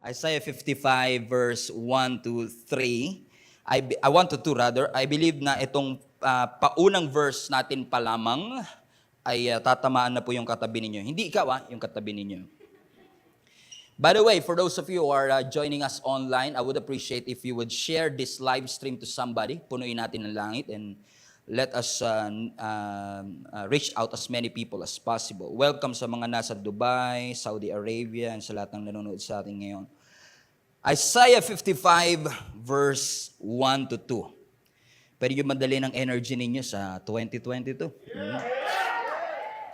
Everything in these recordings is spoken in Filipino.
Isaiah 55 verse 1 to 3. I want to 2 rather. I believe na itong paunang verse natin pa lamang ay tatamaan na po yung katabi ninyo. Hindi ikaw yung katabi ninyo. By the way, for those of you who are joining us online, I would appreciate if you would share this live stream to somebody. Punuin natin ang langit and let us reach out as many people as possible. Welcome sa mga nasa Dubai, Saudi Arabia, and sa lahat ng nanonood sa atin ngayon. Isaiah 55 verse 1 to 2. Pwede yung madali ng energy ninyo sa 2022.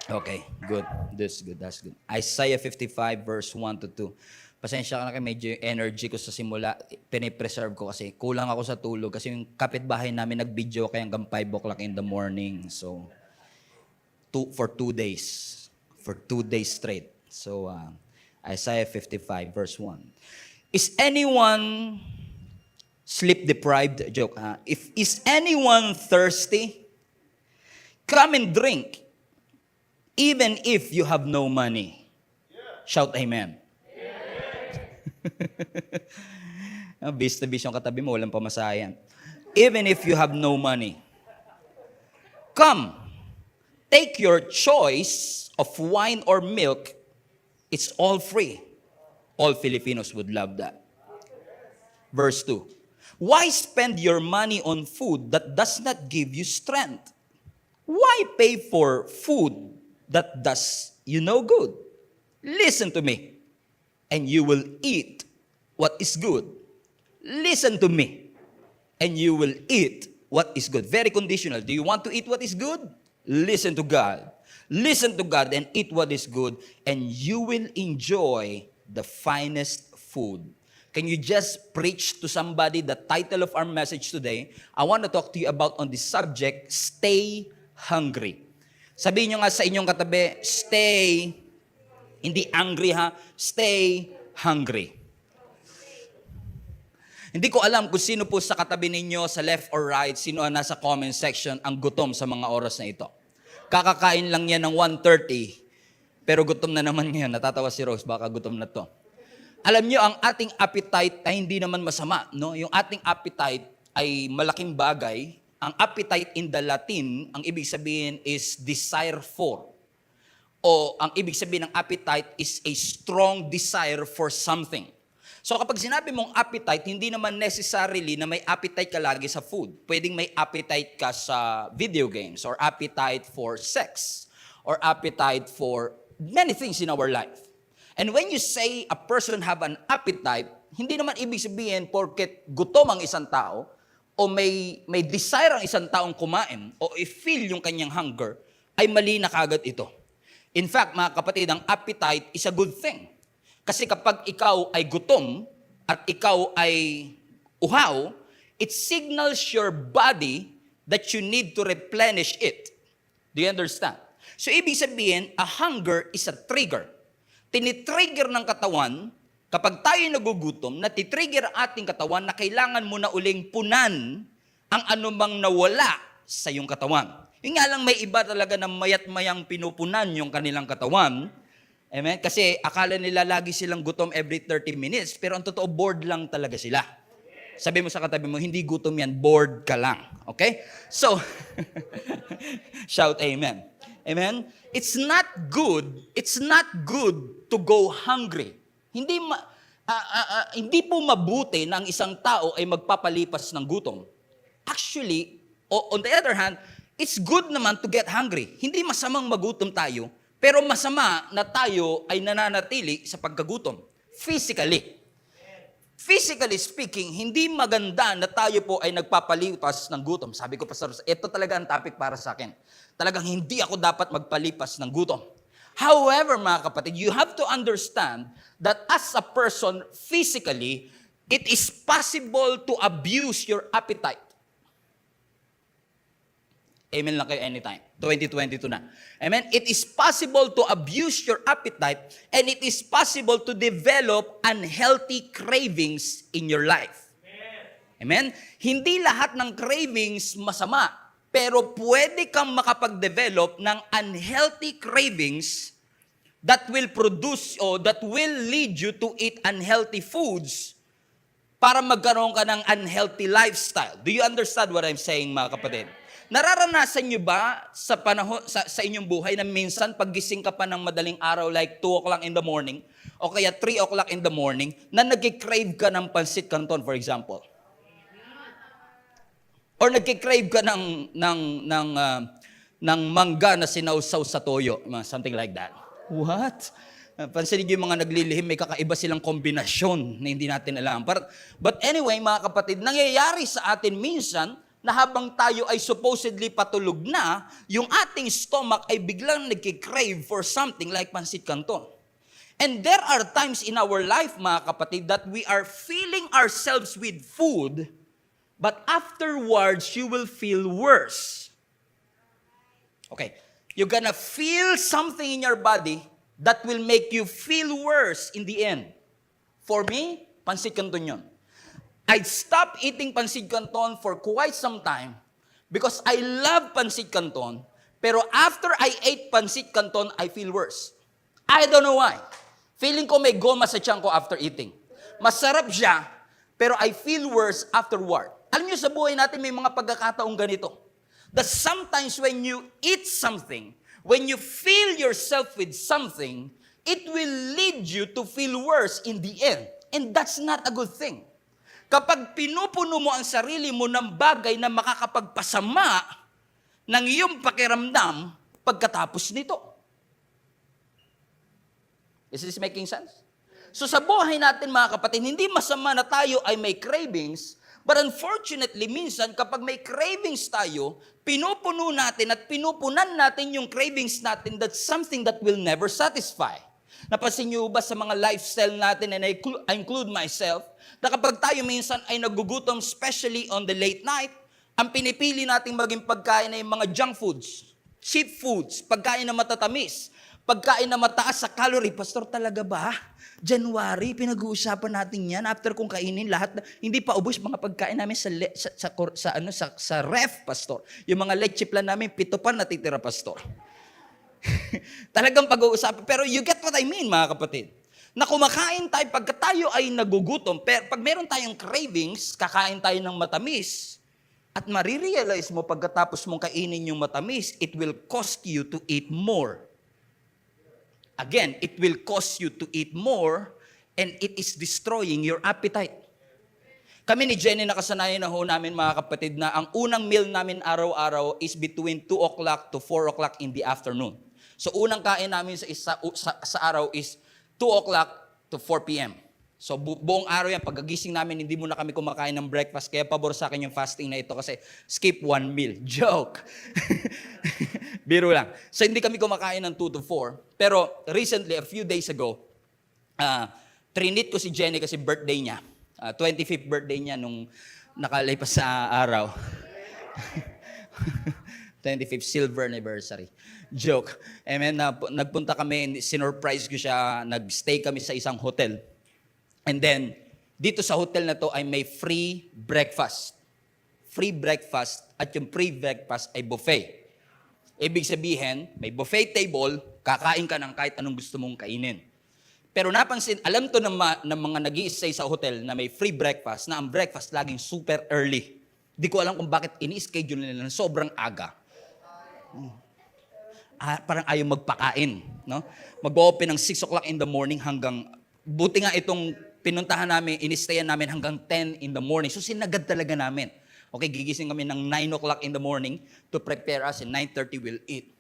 Okay, good. That's good. Isaiah 55 verse 1 to 2. Pasensya ka na kayo, medyo energy ko sa simula, pinipreserve ko kasi kulang ako sa tulog kasi yung kapitbahay namin nag-video kaya hanggang 5 o'clock in the morning. So, for 2 days. For 2 days straight. So, Isaiah 55 verse 1. Is anyone sleep-deprived? Joke. Is anyone thirsty? Come and drink. Even if you have no money. Shout amen. Bis na bis yung katabi mo, walang pamasayan. Even if you have no money. Come, take your choice of wine or milk. It's all free. All Filipinos would love that. Verse 2. Why spend your money on food that does not give you strength? Why pay for food that does you no good? Listen to me, and you will eat what is good. Listen to me, and you will eat what is good. Very conditional. Do you want to eat what is good? Listen to God. Listen to God and eat what is good, and you will enjoy the finest food. Can you just preach to somebody the title of our message today? I want to talk to you about on this subject, stay hungry. Sabihin nyo nga sa inyong katabi, stay, hindi angry stay hungry. Hindi ko alam kung sino po sa katabi ninyo, sa left or right, sino ang nasa comment section ang gutom sa mga oras na ito. Kakakain lang yan ng 1:30, pero gutom na naman ngayon. Natatawa si Rose, baka gutom na to. Alam nyo, ang ating appetite ay hindi naman masama. No? Yung ating appetite ay malaking bagay. Ang appetite in the Latin, ang ibig sabihin is desire for. O ang ibig sabihin ng appetite is a strong desire for something. So kapag sinabi mong appetite, hindi naman necessarily na may appetite ka lagi sa food. Pwedeng may appetite ka sa video games, or appetite for sex, or appetite for many things in our life. And when you say a person have an appetite, hindi naman ibig sabihin porket gutom ang isang tao, o may desire ang isang taong kumain, o i-feel yung kanyang hunger, ay mali na kagad ito. In fact, mga kapatid, ang appetite is a good thing. Kasi kapag ikaw ay gutom, at ikaw ay uhaw, it signals your body that you need to replenish it. Do you understand? So, ibig sabihin, a hunger is a trigger. Tinitrigger ng katawan, kapag tayo nagugutom, natitrigger ang ating katawan na kailangan mo na uling punan ang anumang nawala sa iyong katawan. Yung nga lang may iba talaga na mayat-mayang pinupunan yung kanilang katawan. Amen? Kasi akala nila lagi silang gutom every 30 minutes, pero ang totoo, bored lang talaga sila. Sabi mo sa katabi mo, hindi gutom yan, bored ka lang. Okay? So, shout amen. Amen? It's not good to go hungry. Hindi po mabuti na ang isang tao ay magpapalipas ng gutom. Actually, on the other hand, it's good naman to get hungry. Hindi masamang magutom tayo, pero masama na tayo ay nananatili sa pagkagutom. Physically speaking, hindi maganda na tayo po ay nagpapalipas ng gutom. Sabi ko, Pastor, ito talaga ang topic para sa akin. Talagang hindi ako dapat magpalipas ng gutom. However, mga kapatid, you have to understand that as a person physically, it is possible to abuse your appetite. Amen lang kayo anytime. 2022 na. Amen? It is possible to abuse your appetite, and it is possible to develop unhealthy cravings in your life. Amen? Hindi lahat ng cravings masama. Pero pwede kang makapag-develop ng unhealthy cravings that will produce o that will lead you to eat unhealthy foods para magkaroon ka ng unhealthy lifestyle. Do you understand what I'm saying, mga kapatid? Nararanasan nyo ba sa panahon sa inyong buhay na minsan paggising ka pa ng madaling araw like 2 o'clock in the morning o kaya 3 o'clock in the morning na nagki-crave ka ng pansit canton, for example? Or nagki-crave ka ng mangga na sinausaw sa toyo, something like that. What? Pansinin niyo yung mga naglilihim, may kakaiba silang kombinasyon na hindi natin alam. But anyway, mga kapatid, nangyayari sa atin minsan na habang tayo ay supposedly patulog na, yung ating stomach ay biglang nagki-crave for something like pansit canton. And there are times in our life, mga kapatid, that we are filling ourselves with food, but afterwards, you will feel worse. Okay, you're gonna feel something in your body that will make you feel worse in the end. For me, pansit canton yun. I'd stop eating pansit canton for quite some time because I love pansit canton, pero after I ate pansit canton, I feel worse. I don't know why. Feeling ko may goma sa tiyan ko after eating. Masarap siya, pero I feel worse afterward. Alam niyo, sa buhay natin may mga pagkakataong ganito. That sometimes when you eat something, when you fill yourself with something, it will lead you to feel worse in the end. And that's not a good thing. Kapag pinupuno mo ang sarili mo ng bagay na makakapagpasama ng iyong pakiramdam pagkatapos nito. Is this making sense? So sa buhay natin, mga kapatid, hindi masama na tayo ay may cravings, but unfortunately, minsan kapag may cravings tayo, pinupuno natin at pinupunan natin yung cravings natin, that's something that will never satisfy. Napansin niyo ba sa mga lifestyle natin, and I include myself, na kapag tayo minsan ay nagugutom, especially on the late night, ang pinipili nating maging pagkain ay mga junk foods, cheap foods, pagkain na matatamis, pagkain na mataas sa calorie. Pastor, talaga ba? January, pinag-uusapan natin yan. After kong kainin lahat, hindi pa ubos mga pagkain namin sa ref, Pastor. Yung mga leche plan namin, 7 pa natitira, Pastor. Talagang pag-uusapan. Pero you get what I mean, mga kapatid. Na kumakain tayo, pagka tayo ay nagugutom, pero pag meron tayong cravings, kakain tayo ng matamis, at marirealize mo pagkatapos mong kainin yung matamis, it will cost you to eat more. Again, it will cost you to eat more, and it is destroying your appetite. Kami ni Jenny, nakasanayan na ho namin, mga kapatid, na ang unang meal namin araw-araw is between 2 o'clock to 4 o'clock in the afternoon. So unang kain namin sa araw is 2 o'clock to 4 p.m. So buong araw yan, pagkagising namin, hindi muna kami kumakain ng breakfast. Kaya pabor sa akin yung fasting na ito kasi skip 1 meal. Joke! Biro lang. So hindi kami kumakain ng 2 to 4. Pero recently, a few days ago, trinit ko si Jenny kasi birthday niya. 25th birthday niya nung nakalipas sa araw. 25th silver anniversary. Joke. And then, nagpunta kami, sinurprise ko siya, nagstay kami sa isang hotel. And then, dito sa hotel na to ay may free breakfast. Free breakfast at yung free breakfast ay buffet. Ibig sabihin, may buffet table, kakain ka ng kahit anong gusto mong kainin. Pero napansin, alam to ng mga nag-i-stay sa hotel na may free breakfast, na ang breakfast laging super early. Di ko alam kung bakit ini-schedule nila na sobrang aga. Parang ayaw magpakain. No? Mag-open ng 6 o'clock in the morning hanggang, buti nga itong pinuntahan namin, inistayan namin hanggang 10 in the morning. So sinagad talaga namin. Okay, gigising kami ng 9 o'clock in the morning to prepare us, and 9:30 we'll eat.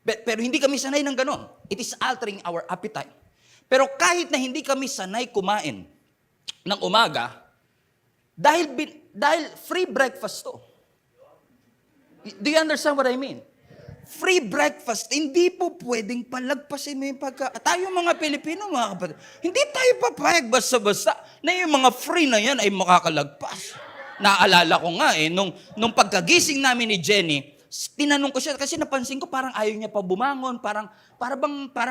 Pero hindi kami sanay ng ganon. It is altering our appetite. Pero kahit na hindi kami sanay kumain ng umaga, dahil free breakfast to. Do you understand what I mean? Free breakfast, hindi po pwedeng palagpasin mo yung tayo mga Pilipino, mga kapatid, hindi tayo papayag basta-basta na yung mga free na yan ay makakalagpas. Naalala ko nga nung pagkagising namin ni Jenny, tinanong ko siya kasi napansin ko parang ayaw niya pa bumangon, parang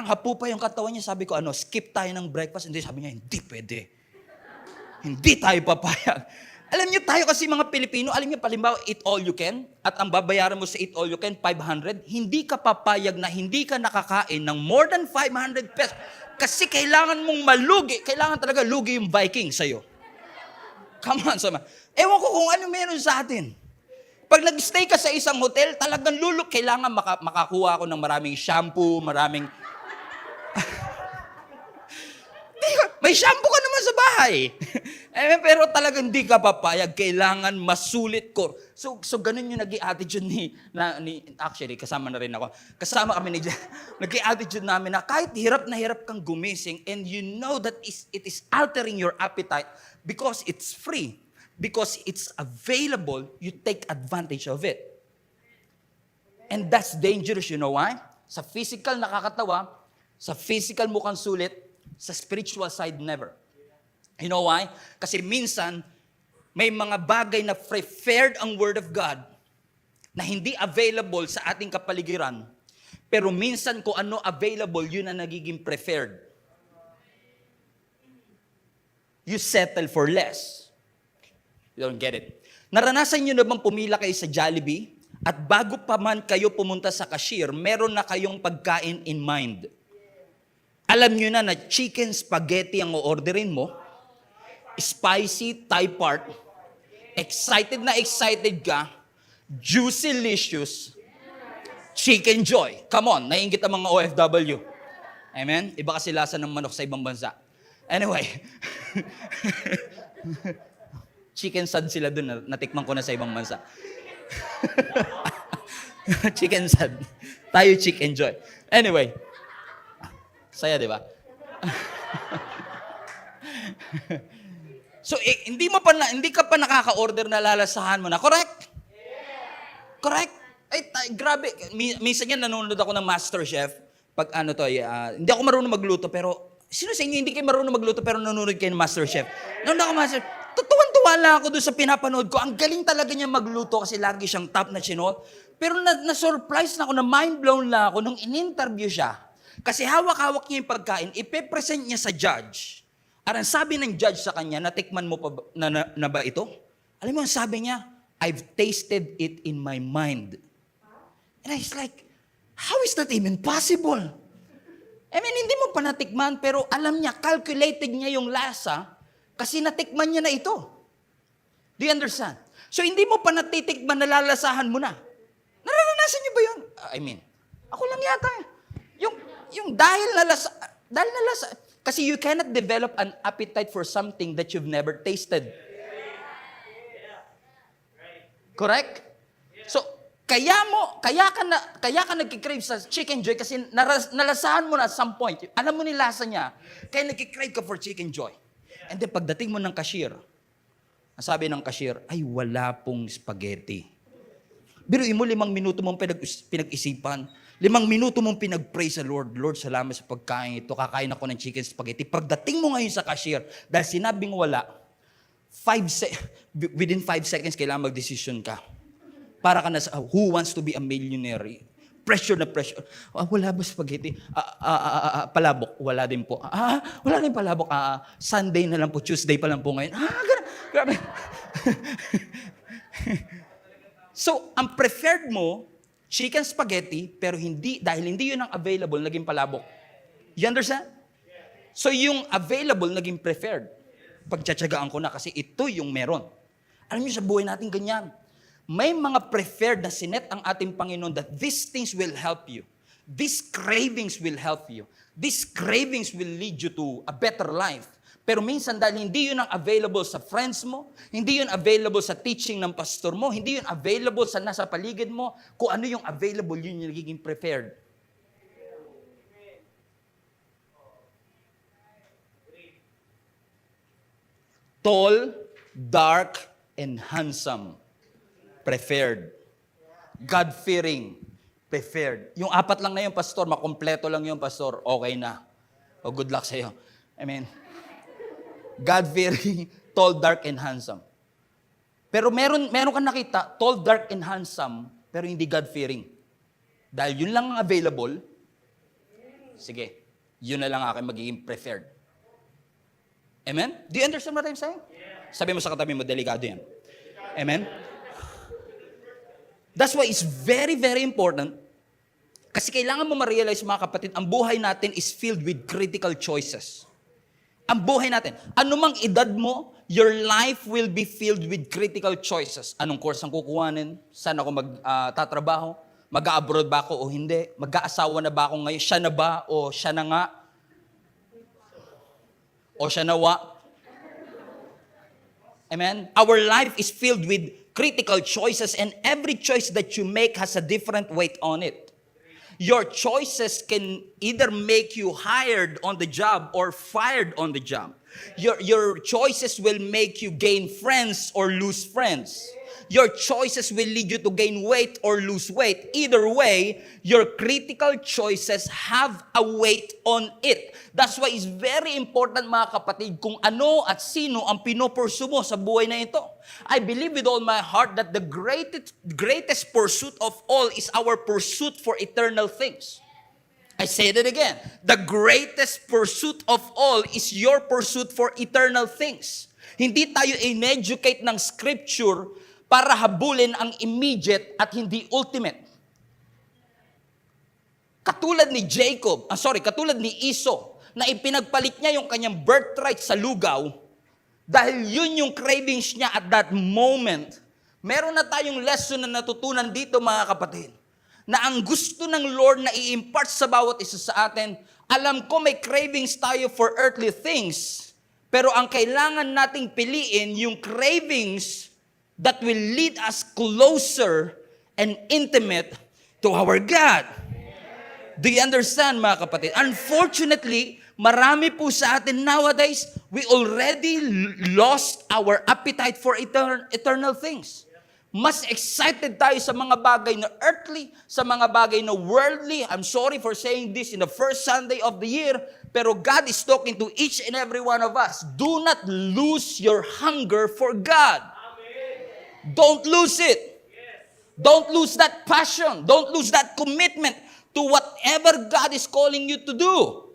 hapu pa yung katawan niya. Sabi ko, skip tayo ng breakfast. Hindi, sabi niya, hindi pwede. Hindi tayo papayag. Alam niyo tayo kasi mga Pilipino, alam niyo palimbawa, eat all you can, at ang babayaran mo sa eat all you can, 500, hindi ka papayag na hindi ka nakakain ng more than 500 pesos. Kasi kailangan mong malugi, kailangan talaga lugi yung Viking sa'yo. Come on, sama. Ewan ko kung ano meron sa atin. Pag nag-stay ka sa isang hotel, talagang kailangan makakuha ako ng maraming shampoo, maraming... May shampoo ka naman sa bahay. Pero talagang hindi ka papayag. Kailangan masulit ko. So ganun yung nag-i-attitude actually, kasama na rin ako. Kasama kami nag-i-attitude namin na kahit hirap na hirap kang gumising and you know that it is altering your appetite because it's free, because it's available, you take advantage of it. And that's dangerous, you know why? Sa physical nakakatawa, sa physical mukhang sulit, sa spiritual side, never. You know why? Kasi minsan, may mga bagay na preferred ang Word of God na hindi available sa ating kapaligiran. Pero minsan kung ano available, yun ang nagiging preferred. You settle for less. You don't get it. Naranasan nyo na bang pumila kayo sa Jollibee at bago pa man kayo pumunta sa cashier, meron na kayong pagkain in mind? Alam nyo na chicken spaghetti ang o-orderin mo, spicy Thai part, excited na excited ka, juicy-licious, chicken joy. Come on, naiingit ang mga OFW. Amen? Iba kasi lasa ng manok sa ibang bansa. Anyway, chicken sad sila dun, natikman ko na sa ibang bansa. Chicken sad. Tayo chicken joy. Anyway, saya, di ba? So, hindi ka pa nakaka-order na lalasahan mo na. Correct? Correct? Ay, grabe. Minsan yan, nanonood ako ng MasterChef. Pag hindi ako marunong magluto, pero sino sa inyo hindi kayo marunong magluto, pero nanonood kayo ng MasterChef? Nanonood ako MasterChef. Tutuwan-tuwa lang ako doon sa pinapanood ko. Ang galing talaga niya magluto kasi lagi siyang top na chinot. Pero na-surprise na ako, na mind-blown lang ako nung in-interview siya. Kasi hawak-hawak niya yung pagkain, ipe-present niya sa judge. At ang sabi ng judge sa kanya, natikman mo pa na ba ito? Alam mo, ang sabi niya, I've tasted it in my mind. And I was like, how is that even possible? I mean, hindi mo pa natikman, pero alam niya, calculated niya yung lasa kasi natikman niya na ito. Do you understand? So, hindi mo pa natitikman, nalalasahan mo na. Nararanasan niyo ba yun? I mean, ako lang yata. Yung dahil nalasa, kasi you cannot develop an appetite for something that you've never tasted. Correct? So, kaya ka nagkikrave sa chicken joy kasi nalasahan mo na at some point. Alam mo ni lasa niya, kaya nagkikrave ka for chicken joy. And then pagdating mo ng cashier, ang sabi ng cashier, ay wala pong spaghetti. Biruin mo 5 minuto mong pinag-isipan. 5 minuto mong pinag-pray sa Lord. Lord, salamat sa pagkain ito. Kakain ako ng chicken spaghetti. Pagdating mo ngayon sa cashier, dahil sinabing wala, within 5 seconds, kailangan mag-decision ka. Para ka na sa, who wants to be a millionaire? Pressure na pressure. Wala ba spaghetti? Palabok? Wala din po. Wala din palabok. Sunday na lang po, Tuesday pa lang po ngayon. Grabe. So, ang preferred mo, chicken spaghetti, pero dahil hindi yun ang available, naging palabok. You understand? So, yung available, naging preferred. Pagtsatsagaan ko na kasi ito yung meron. Alam niyo, sa buhay natin ganyan. May mga preferred na sinet ang ating Panginoon that these things will help you. These cravings will help you. These cravings will lead you to a better life. Pero minsan dahil hindi yun ang available sa friends mo, hindi yun available sa teaching ng pastor mo, hindi yun available sa nasa paligid mo, kung ano yung available, yun yung nagiging preferred. Tall, dark, and handsome. Preferred. God-fearing. Preferred. Yung 4 lang na yung pastor, makompleto lang yung pastor, okay na. O good luck sa'yo. Amen. God-fearing, tall, dark, and handsome. Pero meron kang nakita, tall, dark, and handsome, pero hindi God-fearing. Dahil yun lang ang available, sige, yun na lang aking magiging preferred. Amen? Do you understand what I'm saying? Sabi mo sa katabi mo, delikado yan. Amen? That's why it's very, very important. Kasi kailangan mo ma-realize, mga kapatid, ang buhay natin is filled with critical choices. Ang buhay natin. Anumang edad mo, your life will be filled with critical choices. Anong course ang kukuhanin? Saan ako magtatrabaho? Mag-a-abroad ba ako o hindi? Mag-aasawa na ba ako ngayon? Siya na ba o siya na nga? O siya na wa? Amen? Our life is filled with critical choices, and every choice that you make has a different weight on it. Your choices can either make you hired on the job or fired on the job. Your choices will make you gain friends or lose friends. Your choices will lead you to gain weight or lose weight. Either way, your critical choices have a weight on it. That's why it's very important, mga kapatid, kung ano at sino ang pinopursu mo sa buhay na ito. I believe with all my heart that the greatest pursuit of all is our pursuit for eternal things. I say that again. The greatest pursuit of all is your pursuit for eternal things. Hindi tayo in-educate ng scripture para habulin ang immediate at hindi ultimate. Katulad ni katulad ni Esau, na ipinagpalit niya yung kanyang birthright sa lugaw, dahil yun yung cravings niya at that moment. Meron na tayong lesson na natutunan dito, mga kapatid, na ang gusto ng Lord na i-impart sa bawat isa sa atin, alam ko may cravings tayo for earthly things, pero ang kailangan nating piliin yung cravings that will lead us closer and intimate to our God. Do you understand, mga kapatid? Unfortunately, marami po sa atin nowadays, we already lost our appetite for eternal things. Mas excited tayo sa mga bagay na earthly, sa mga bagay na worldly. I'm sorry for saying this in the first Sunday of the year, pero God is talking to each and every one of us. Do not lose your hunger for God. Don't lose it. Don't lose that passion. Don't lose that commitment to whatever God is calling you to do.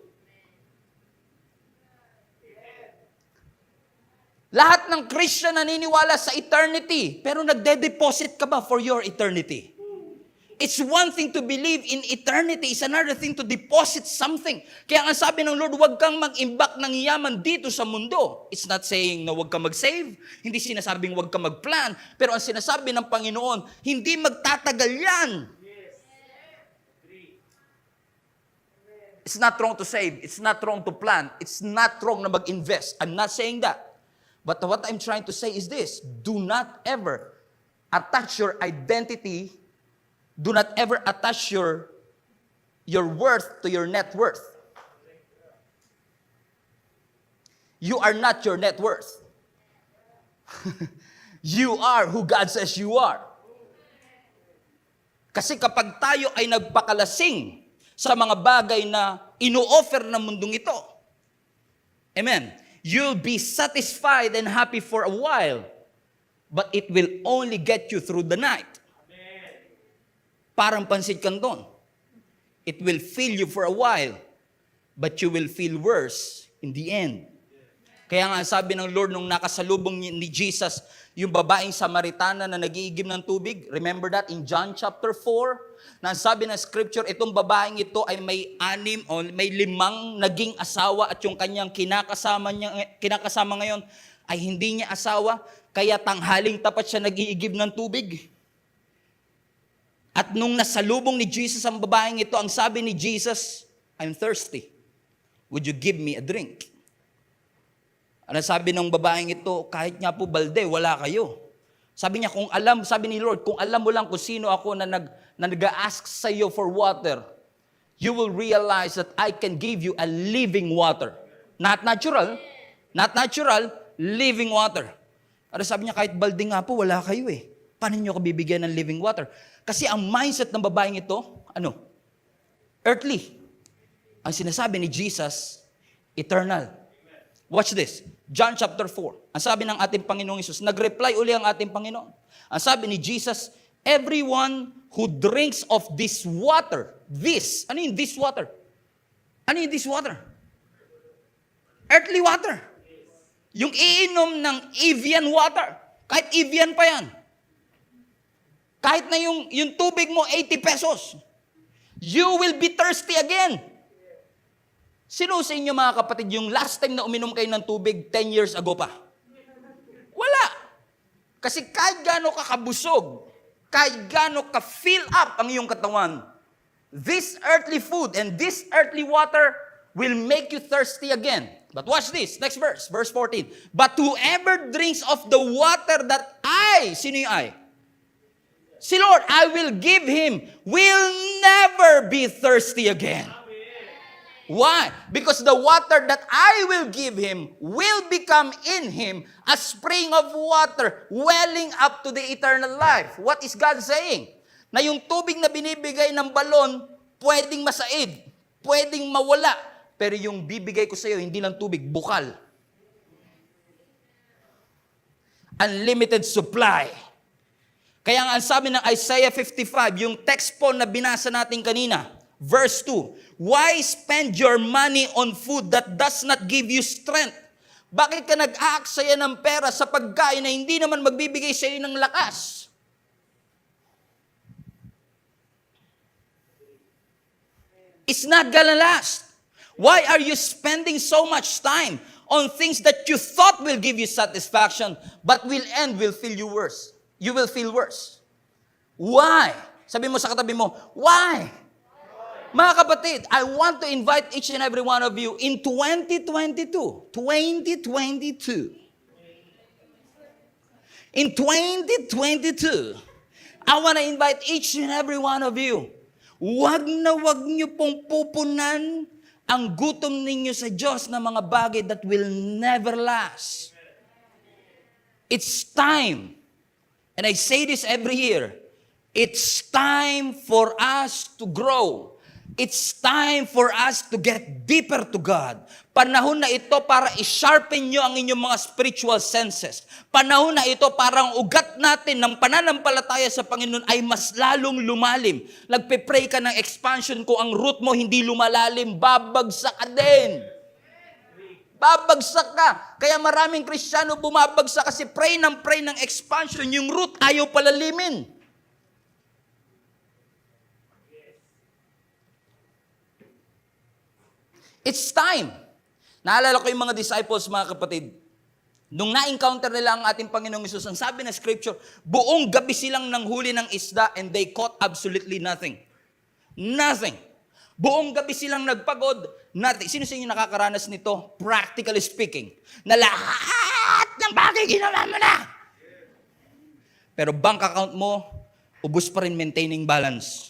Lahat ng Christian naniniwala sa eternity, pero nagde-deposit ka ba for your eternity? It's one thing to believe in eternity, it's another thing to deposit something. Kaya ang sabi ng Lord, huwag kang mag-imbak ng yaman dito sa mundo. It's not saying na huwag kang mag-save, hindi sinasabing huwag kang mag-plan, pero ang sinasabi ng Panginoon, hindi magtatagal yan. It's not wrong to save, it's not wrong to plan, it's not wrong na mag-invest. I'm not saying that. But what I'm trying to say is this, do not ever attach your identity. Do not ever attach your worth to your net worth. You are not your net worth. You are who God says you are. Kasi kapag tayo ay nagpakalasing sa mga bagay na ino-offer ng mundong ito, amen, you'll be satisfied and happy for a while, but it will only get you through the night. Parang pansit canton. It will fill you for a while, but you will feel worse in the end. Kaya nga sabi ng Lord nung nakasalubong ni Jesus, yung babaeng Samaritana na nag-iigib ng tubig, remember that in John chapter 4? Na sabi ng scripture, itong babaeng ito ay may 5 naging asawa at yung kanyang kinakasama ngayon ay hindi niya asawa, kaya tanghaling tapat siya nag-iigib ng tubig. At nung nasalubong ni Jesus ang babaeng ito, ang sabi ni Jesus, I'm thirsty. Would you give me a drink? Ano sabi ng babaeng ito, kahit nga po balde, wala kayo. Sabi niya, sabi ni Lord, kung alam mo lang kung sino ako na nag-ask sa iyo for water, you will realize that I can give you a living water. Not natural, living water. Ano sabi niya, kahit balde nga po, wala kayo eh. Paano niyo ko bibigyan ng living water? Kasi ang mindset ng babaeng ito, earthly. Ang sinasabi ni Jesus, eternal. Watch this. John chapter 4. Ang sabi ng ating Panginoong Hesus, nag-reply uli ang ating Panginoon. Ang sabi ni Jesus, everyone who drinks of this water, ano yung this water? Ano yung this water? Earthly water. Yung iinom ng Evian water, kahit Evian pa yan, kahit na yung tubig mo 80 pesos, you will be thirsty again. Sino sa inyo mga kapatid, yung last time na uminom kayo ng tubig 10 years ago pa? Wala. Kasi kahit gaano ka kabusog, kahit gaano ka fill up ang iyong katawan, this earthly food and this earthly water will make you thirsty again. But watch this, next verse, verse 14. But whoever drinks of the water that sino yung I? Si Lord, I will give him, will never be thirsty again. Why? Because the water that I will give him will become in him a spring of water welling up to the eternal life. What is God saying? Na yung tubig na binibigay ng balon, pwedeng masaid, pwedeng mawala. Pero yung bibigay ko sa iyo, hindi lang tubig, bukal. Unlimited supply. Kaya nga ang sabi ng Isaiah 55, yung text po na binasa natin kanina, verse 2, why spend your money on food that does not give you strength? Bakit ka nag-aaksaya ng pera sa pagkain na hindi naman magbibigay sa iyo ng lakas? It's not gonna last. Why are you spending so much time on things that you thought will give you satisfaction, but will feel you worse? You will feel worse. Why? Sabi mo sa katabi mo, why? Mga kapatid, I want to invite each and every one of you in 2022. In 2022, I want to invite each and every one of you. Wag niyo pong pupunan ang gutom ninyo sa Diyos na mga bagay that will never last. It's time. And I say this every year. It's time for us to grow. It's time for us to get deeper to God. Panahon na ito para i-sharpen nyo ang inyong mga spiritual senses. Panahon na ito para ang ugat natin ng pananampalataya sa Panginoon ay mas lalong lumalim. Nagpe-pray ka ng expansion, kung ang root mo hindi lumalalim, babagsak ka din. Babagsak ka. Kaya maraming Kristiyano bumabagsak kasi pray ng expansion, yung root ayaw palalimin. It's time. Naalala ko yung mga disciples, mga kapatid, nung na-encounter nila ang ating Panginoong Hesus, ang sabi ng scripture, buong gabi silang nanghuli ng isda and they caught absolutely nothing. Nothing. Buong gabi silang nagpagod, nothing. Sino sa inyo nakakaranas nito? Practically speaking. Na lahat ng bagay ginawa mo na. Pero bank account mo, ubos pa rin maintaining balance.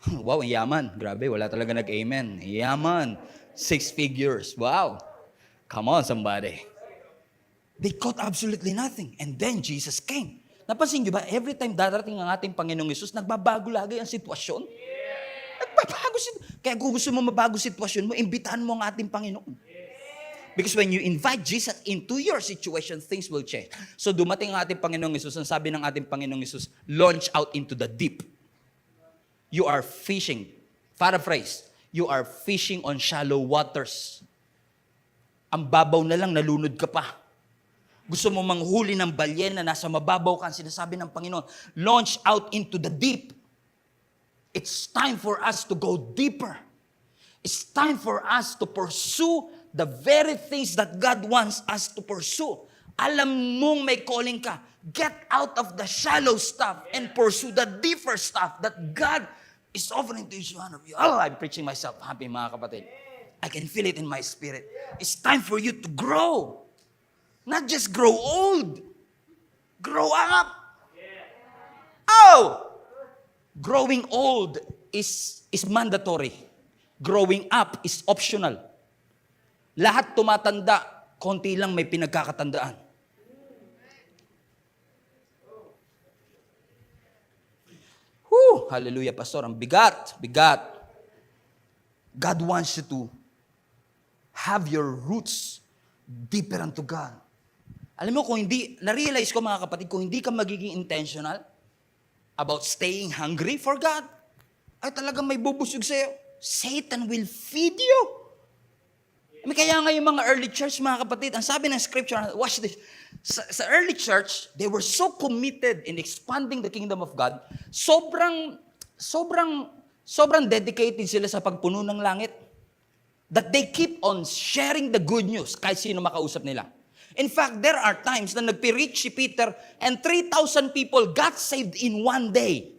Wow, yaman. Grabe, wala talaga nag-amen. Yaman. 6 figures. Wow. Come on, somebody. They caught absolutely nothing. And then Jesus came. Napansin niyo ba, every time darating ang ating Panginoong Hesus, nagbabago lagi ang sitwasyon. Nagbabago sitwasyon. Kaya kung gusto mo mabago sitwasyon mo, imbitahan mo ang ating Panginoon. Because when you invite Jesus into your situation, things will change. So dumating ang ating Panginoong Hesus, ang sabi ng ating Panginoong Hesus, launch out into the deep. You are fishing. Paraphrase, you are fishing on shallow waters. Ang babaw na lang, nalunod ka pa. Gusto mo manghuli ng balyena, nasa mababaw ka, sinasabi ng Panginoon, launch out into the deep. It's time for us to go deeper. It's time for us to pursue the very things that God wants us to pursue. Alam mong may calling ka. Get out of the shallow stuff and pursue the deeper stuff that God is offering to each one of you. Oh, I'm preaching myself happy, mga kapatid. I can feel it in my spirit. It's time for you to grow. Not just grow old. Grow up. Oh! Growing old is mandatory. Growing up is optional. Lahat tumatanda, konti lang may pinagkakatandaan. Hallelujah, Pastor. Ang bigat. God wants you to have your roots deeper unto God. Alam mo, kung hindi, na-realize ko mga kapatid, kung hindi ka magiging intentional about staying hungry for God, ay talagang may bubusog sa'yo. Satan will feed you. Kaya nga yung mga early church, mga kapatid, ang sabi ng scripture, watch this, sa early church, they were so committed in expanding the kingdom of God, sobrang dedicated sila sa pagpuno ng langit, that they keep on sharing the good news kahit sino makausap nila. In fact, there are times na nagpireach si Peter and 3,000 people got saved in one day.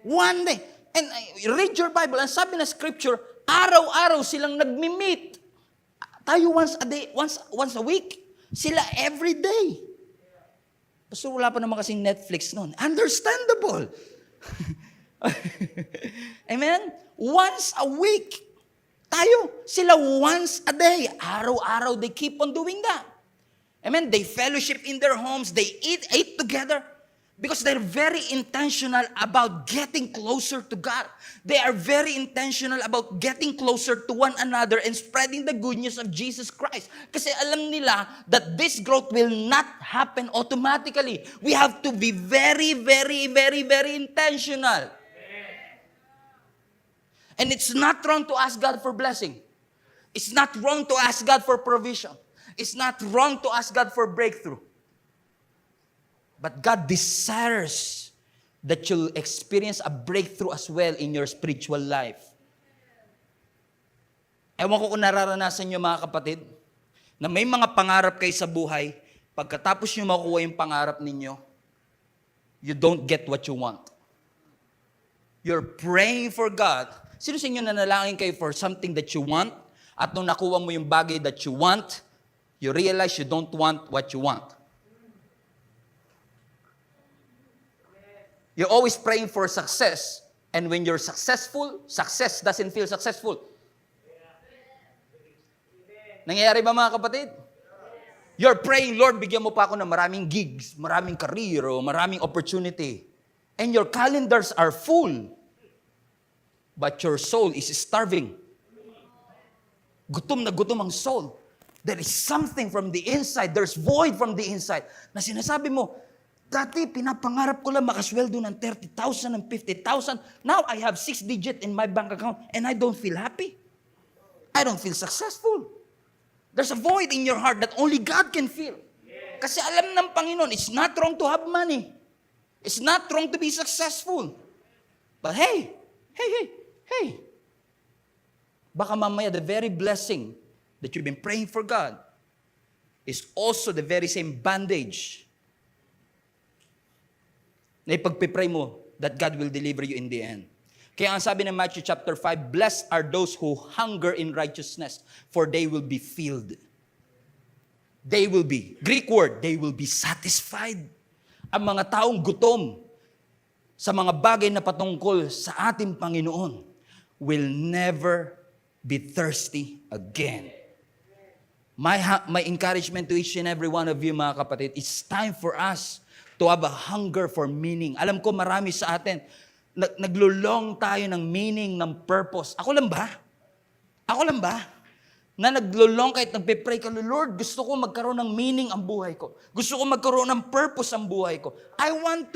One day. And read your Bible, ang sabi ng scripture, araw-araw silang nagmi-meet. Tayo once a day, once a week. Sila every day. So wala pa naman kasing Netflix noon. Understandable. Amen? Once a week. Tayo, sila once a day. Araw-araw, they keep on doing that. Amen? They fellowship in their homes. They eat together. Because they're very intentional about getting closer to God. They are very intentional about getting closer to one another and spreading the good news of Jesus Christ. Kasi alam nila that this growth will not happen automatically. We have to be very, very, very, very intentional. And it's not wrong to ask God for blessing. It's not wrong to ask God for provision. It's not wrong to ask God for breakthrough. But God desires that you'll experience a breakthrough as well in your spiritual life. Ewan ko kung nararanasan nyo, mga kapatid, na may mga pangarap kayo sa buhay, pagkatapos nyo makuha yung pangarap ninyo, you don't get what you want. You're praying for God. Sino sa inyo nanalangin kayo for something that you want, at nung nakuha mo yung bagay that you want, you realize you don't want what you want. You're always praying for success. And when you're successful, success doesn't feel successful. Nangyayari ba, mga kapatid? You're praying, Lord, bigyan mo pa ako ng maraming gigs, maraming career, o maraming opportunity. And your calendars are full. But your soul is starving. Gutom na gutom ang soul. There is something from the inside. There's void from the inside. Na sinasabi mo, dati, pinapangarap ko lang makasweldo ng 30,000 and 50,000. Now, I have 6 digits in my bank account and I don't feel happy. I don't feel successful. There's a void in your heart that only God can fill. Kasi alam ng Panginoon, it's not wrong to have money. It's not wrong to be successful. But hey, baka mamaya the very blessing that you've been praying for God is also the very same bandage na ipagpipray mo that God will deliver you in the end. Kaya ang sabi ng Matthew chapter 5, blessed are those who hunger in righteousness, for they will be filled. They will be, Greek word, they will be satisfied. Ang mga taong gutom sa mga bagay na patungkol sa ating Panginoon will never be thirsty again. My encouragement to each and every one of you, mga kapatid, it's time for us to have a hunger for meaning. Alam ko marami sa atin, naglulong tayo ng meaning, ng purpose. Ako lang ba? Na naglulong kahit nagpe-pray ka, Lord, gusto ko magkaroon ng meaning ang buhay ko. Gusto ko magkaroon ng purpose ang buhay ko. I want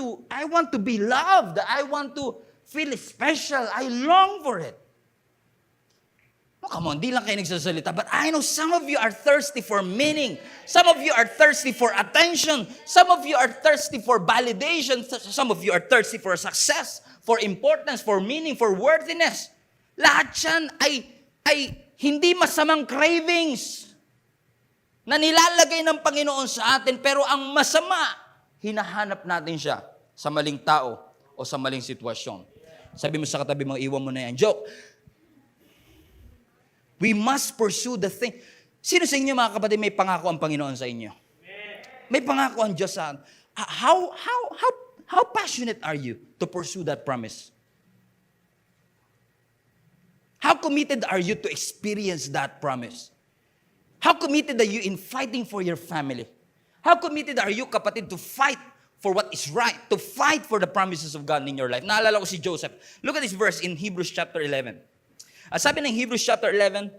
to be loved. I want to feel special. I long for it. No, come on, di lang kayo nagsasalita. But I know some of you are thirsty for meaning. Some of you are thirsty for attention. Some of you are thirsty for validation. Some of you are thirsty for success, for importance, for meaning, for worthiness. Lahat yan ay hindi masamang cravings na nilalagay ng Panginoon sa atin. Pero ang masama, hinahanap natin siya sa maling tao o sa maling sitwasyon. Sabi mo sa katabi mo, iwan mo na yan. Joke. We must pursue the thing. Sino sa inyo, mga kapatid, may pangako ang Panginoon sa inyo? May pangako ang Diyos sa atin. How passionate are you to pursue that promise? How committed are you to experience that promise? How committed are you in fighting for your family? How committed are you, kapatid, to fight for what is right, to fight for the promises of God in your life? Naalala ko si Joseph. Look at this verse in Hebrews chapter 11. Sabi ng Hebrews chapter 11,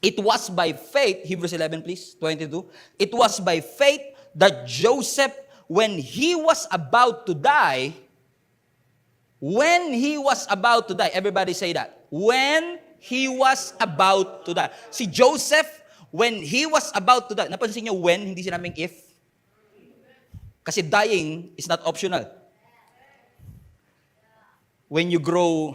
it was by faith, Hebrews 11 please, 22, it was by faith that Joseph, when he was about to die, everybody say that, when he was about to die. Si Joseph, when he was about to die, napansin niyo when, hindi sinabing if? Kasi dying is not optional. When you grow,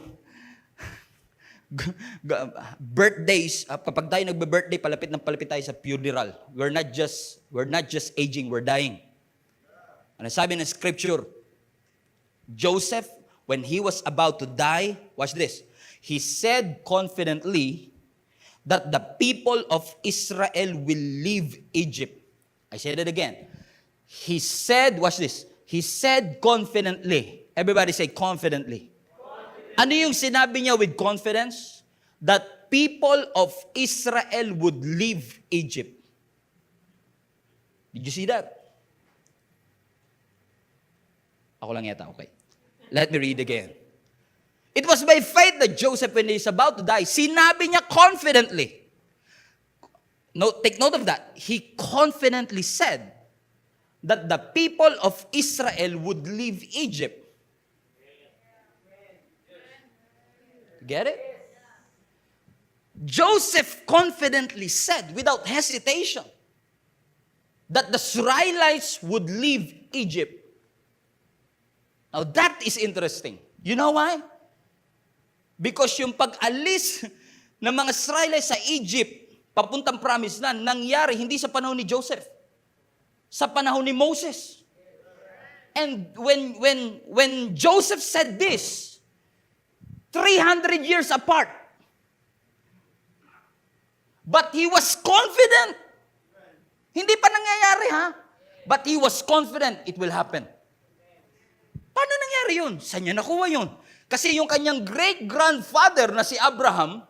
birthdays, kapag tayo nagbe-birthday, palapit tayo sa funeral. We're not just aging, we're dying. Ano sabi ng scripture? Joseph, when he was about to die, watch this, he said confidently that the people of Israel will leave Egypt. I said it again. He said, watch this, he said confidently. Everybody say confidently. Ano yung sinabi niya with confidence? That people of Israel would leave Egypt. Did you see that? Ako lang yata, okay. Let me read again. It was by faith that Joseph, when he is about to die, sinabi niya confidently. Take note of that. He confidently said that the people of Israel would leave Egypt. Get it? Joseph confidently said, without hesitation, that the Israelites would leave Egypt. Now that is interesting. You know why? Because yung pag-alis ng mga Israelites sa Egypt, papuntang promised land, nangyari hindi sa panahon ni Joseph, sa panahon ni Moses. And when Joseph said this, 300 years apart. But he was confident. Hindi pa nangyayari, ha? But he was confident it will happen. Paano nangyari yun? Saan niya nakuha yun? Kasi yung kanyang great-grandfather na si Abraham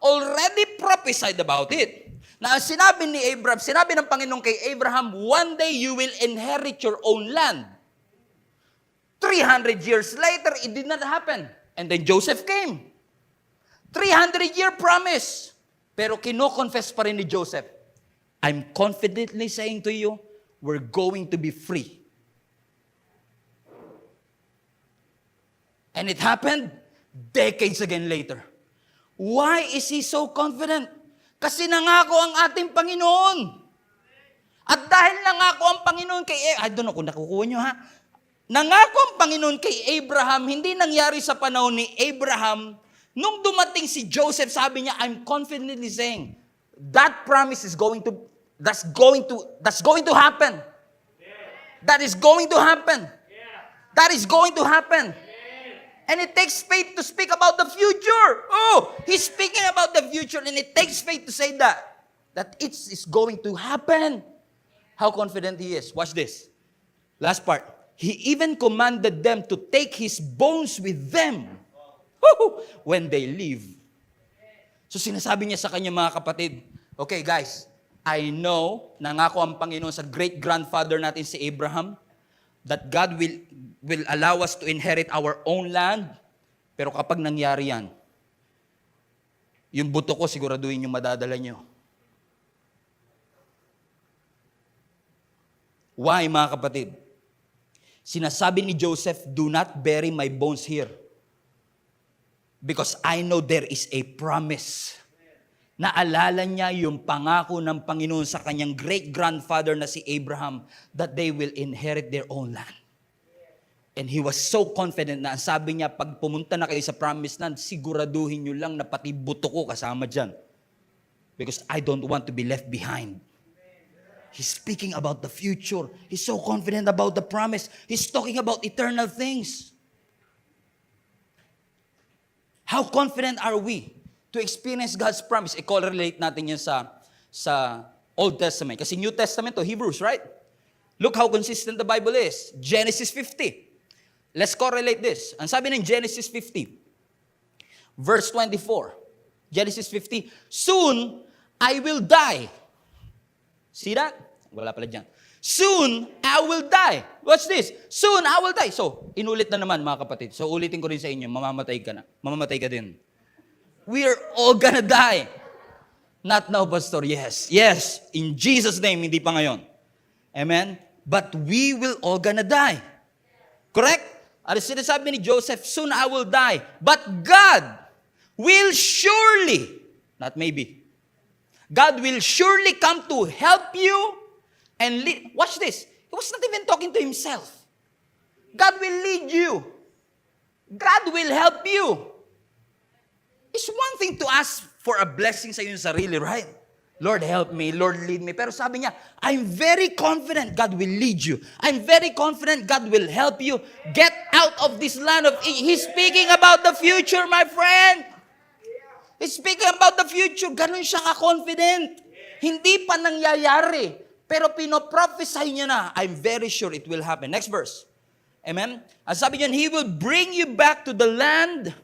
already prophesied about it. Na sinabi ni Abraham, sinabi ng Panginoon kay Abraham, one day you will inherit your own land. 300 years later, it did not happen. And then Joseph came. 300-year promise. Pero kino-confess pa rin ni Joseph, I'm confidently saying to you, we're going to be free. And it happened decades again later. Why is he so confident? Kasi nangako ang ating Panginoon. At dahil nangako ang Panginoon kay, I don't know kung nakukuha nyo, ha? Nangako ang Panginoon kay Abraham, hindi nangyari sa panahon ni Abraham. Nung dumating si Joseph, sabi niya, I'm confidently saying, that promise is that's going to happen. That is going to happen. That is going to happen. And it takes faith to speak about the future. Oh, he's speaking about the future, and it takes faith to say that it is going to happen. How confident he is. Watch this. Last part. He even commanded them to take his bones with them when they leave. So sinasabi niya sa kanya mga kapatid, okay guys, I know, nangako ang Panginoon sa great-grandfather natin si Abraham, that God will allow us to inherit our own land. Pero kapag nangyari yan, yung buto ko siguraduhin yung madadala nyo. Why mga kapatid? Sinasabi ni Joseph, do not bury my bones here. Because I know there is a promise. Naalala niya yung pangako ng Panginoon sa kanyang great-grandfather na si Abraham that they will inherit their own land. And he was so confident na sabi niya, pag pumunta na kayo sa promised land, siguraduhin nyo lang na pati buto ko kasama dyan. Because I don't want to be left behind. He's speaking about the future. He's so confident about the promise. He's talking about eternal things. How confident are we to experience God's promise? I-correlate natin yan sa Old Testament. Kasi New Testament to Hebrews, right? Look how consistent the Bible is. Genesis 50. Let's correlate this. Ang sabi ng Genesis 50, verse 24. Genesis 50, soon I will die. See that? Wala pala dyan. Soon, I will die. Watch this. Soon, I will die. So, inulit na naman mga kapatid. So, ulitin ko rin sa inyo, mamamatay ka na. Mamamatay ka din. We are all gonna die. Not now, Pastor. Yes. Yes. In Jesus' name, hindi pa ngayon. Amen? But we will all gonna die. Correct? At sinasabi ni Joseph, soon I will die. But God will surely, not maybe, God will surely come to help you and lead. Watch this. He was not even talking to himself. God will lead you. God will help you. It's one thing to ask for a blessing sa iyong sarili, right? Lord, help me. Lord, lead me. Pero sabi niya, I'm very confident God will lead you. I'm very confident God will help you get out of this land of Egypt. He's speaking about the future, my friend. He's speaking about the future. Ganun siya ka-confident. Hindi pa nangyayari. Pero pinoprophesy niya na, I'm very sure it will happen. Next verse. Amen? Ang sabi niya, He will bring you back to the land.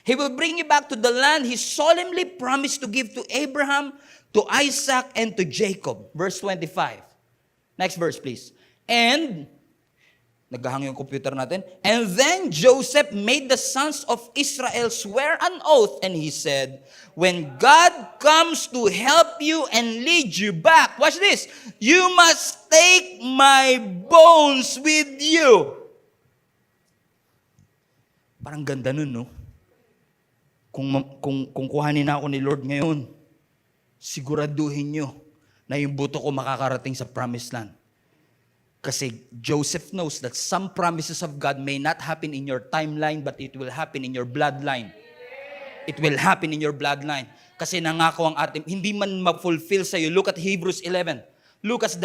He will bring you back to the land He solemnly promised to give to Abraham, to Isaac, and to Jacob. Verse 25. Next verse, please. And, naghahang yung computer natin. And then Joseph made the sons of Israel swear an oath, and he said, when God comes to help you and lead you back, watch this, you must take my bones with you. Parang ganda nun, no? Kung kuhanin na ako ni Lord ngayon, siguraduhin nyo na yung buto ko makakarating sa promised land. Kasi Joseph knows that some promises of God may not happen in your timeline, but it will happen in your bloodline. It will happen in your bloodline. Kasi nangako ang ating, hindi man ma-fulfill sa iyo. Look at Hebrews 11. Look at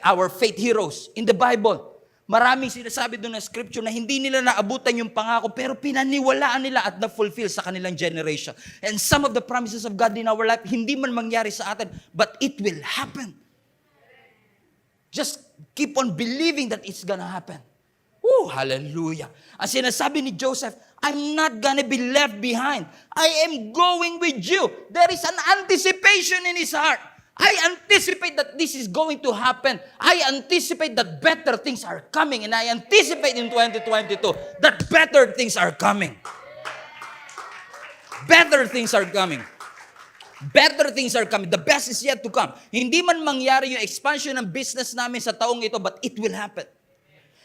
our faith heroes in the Bible. Maraming sinasabi doon na scripture na hindi nila naabutan yung pangako, pero pinaniwalaan nila at na-fulfill sa kanilang generation. And some of the promises of God in our life, hindi man mangyari sa atin, but it will happen. Just keep on believing that it's gonna happen. Oh, hallelujah. Ang sinasabi ni Joseph, I'm not gonna be left behind. I am going with you. There is an anticipation in his heart. I anticipate that this is going to happen. I anticipate that better things are coming. And I anticipate in 2022 that better things are coming. Better things are coming. Better things are coming. The best is yet to come. Hindi man mangyari yung expansion ng business namin sa taong ito, but it will happen.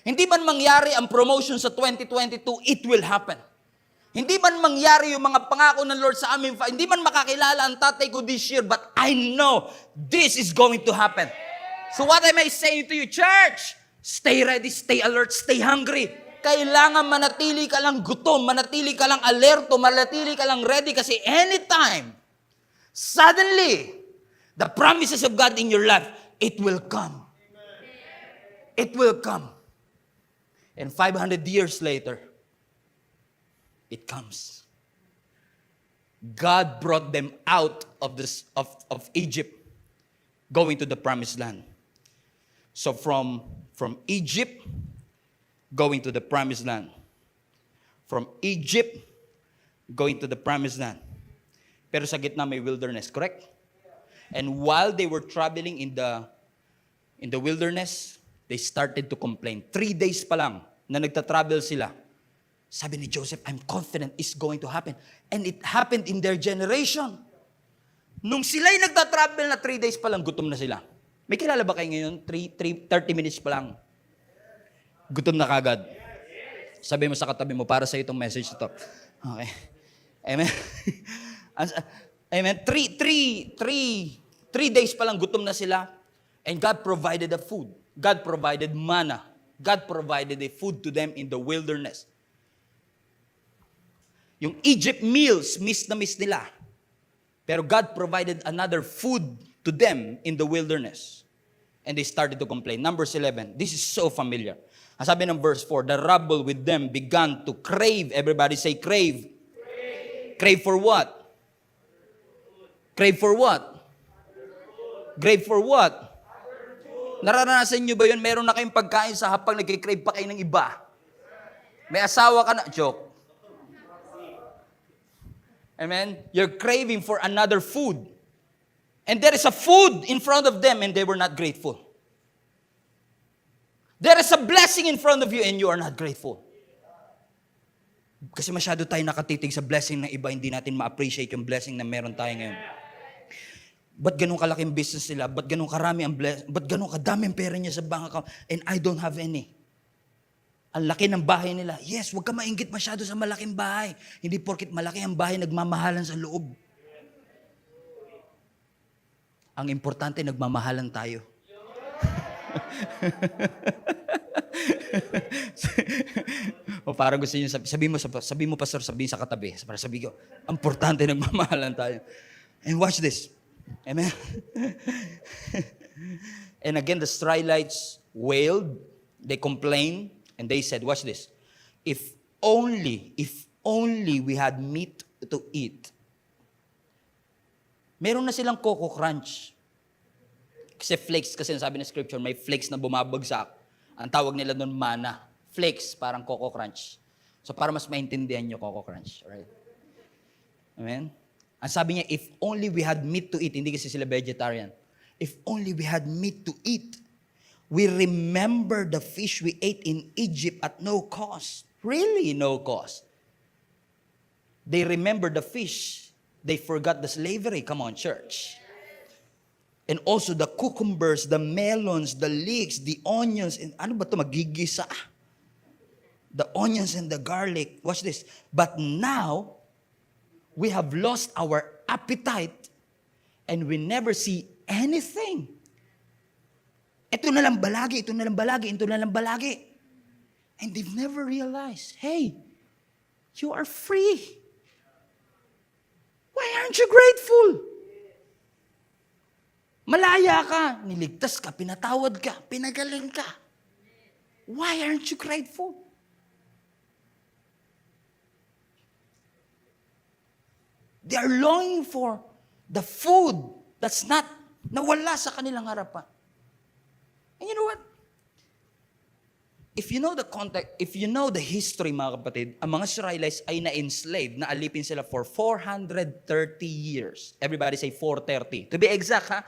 Hindi man mangyari ang promotion sa 2022, it will happen. Hindi man mangyari yung mga pangako ng Lord sa amin, hindi man makakilala ang tatay ko this year, but I know this is going to happen. So what am I saying to you, church? Stay ready, stay alert, stay hungry. Kailangan manatili ka lang gutom, manatili ka lang alerto, manatili ka lang ready kasi anytime, suddenly, the promises of God in your life, it will come. It will come. And 500 years later, it comes. God brought them out of Egypt, going to the promised land. So from Egypt, going to the promised land. From Egypt, going to the promised land. Pero sa gitna may wilderness, correct? And while they were traveling in the wilderness, they started to complain. 3 days pa lang na nagta-travel sila. Sabi ni Joseph, I'm confident it's going to happen. And it happened in their generation. Nung sila'y nagta-travel na 3 days pa lang, gutom na sila. May kilala ba kayo ngayon? 30 minutes pa lang. Gutom na kagad. Sabi mo sa katabi mo, para sa itong message ito. Okay. Amen. Amen. 3 days pa lang, gutom na sila. And God provided the food. God provided manna. God provided the food to them in the wilderness. Yung Egypt meals, miss na miss nila. Pero God provided another food to them in the wilderness. And they started to complain. Numbers 11. This is so familiar. Ang sabi ng verse 4, the rabble with them began to crave. Everybody say crave. Crave for what? Crave for what? Crave for what? Naranasan nyo ba yun? Meron na kayong pagkain sa hapang nagkikrave pa kayo ng iba. May asawa ka na. Joke. Amen? You're craving for another food. And there is a food in front of them and they were not grateful. There is a blessing in front of you and you are not grateful. Kasi masyado tayo nakatitig sa blessing ng iba, hindi natin ma-appreciate yung blessing na meron tayo ngayon. Ba't ganun kalaking business nila? Ba't ganun karami ang blessing? Ba't ganun kadami ang pera niya sa bank account and I don't have any? Ang laki ng bahay nila. Yes, huwag ka mainggit masyado sa malaking bahay. Hindi porkit malaki ang bahay, nagmamahalan sa loob. Ang importante, nagmamahalan tayo. O parang gusto niyo sabi mo pastor, sabihin sa katabi. Para sabi ko, ang importante, nagmamahalan tayo. And watch this. Amen? And again, the Israelites wailed, they complained, and they said, watch this, if only we had meat to eat. Meron na silang Coco Crunch. Kasi flakes, kasi sabi ng scripture, may flakes na bumabagsak. Ang tawag nila doon, mana. Flakes, parang Coco Crunch. So para mas maintindihan nyo, Coco Crunch. Right? Amen? Ang sabi niya, if only we had meat to eat, hindi kasi sila vegetarian. If only we had meat to eat. We remember the fish we ate in Egypt at no cost. Really no cost. They remember the fish. They forgot the slavery. Come on, church. And also the cucumbers, the melons, the leeks, the onions. And ano ba ito? Magigisa. The onions and the garlic. Watch this. But now, we have lost our appetite and we never see anything. Ito na lang balagi, ito na lang balagi, ito na lang balagi. And they've never realized, hey, you are free. Why aren't you grateful? Malaya ka, niligtas ka, pinatawad ka, pinagaling ka. Why aren't you grateful? They are longing for the food that's not, nawala sa kanilang harapan. And you know what? If you know the context, if you know the history, mga kapatid, ang mga Israelites ay na-enslaved, na-alipin sila for 430 years. Everybody say 430. To be exact, ha?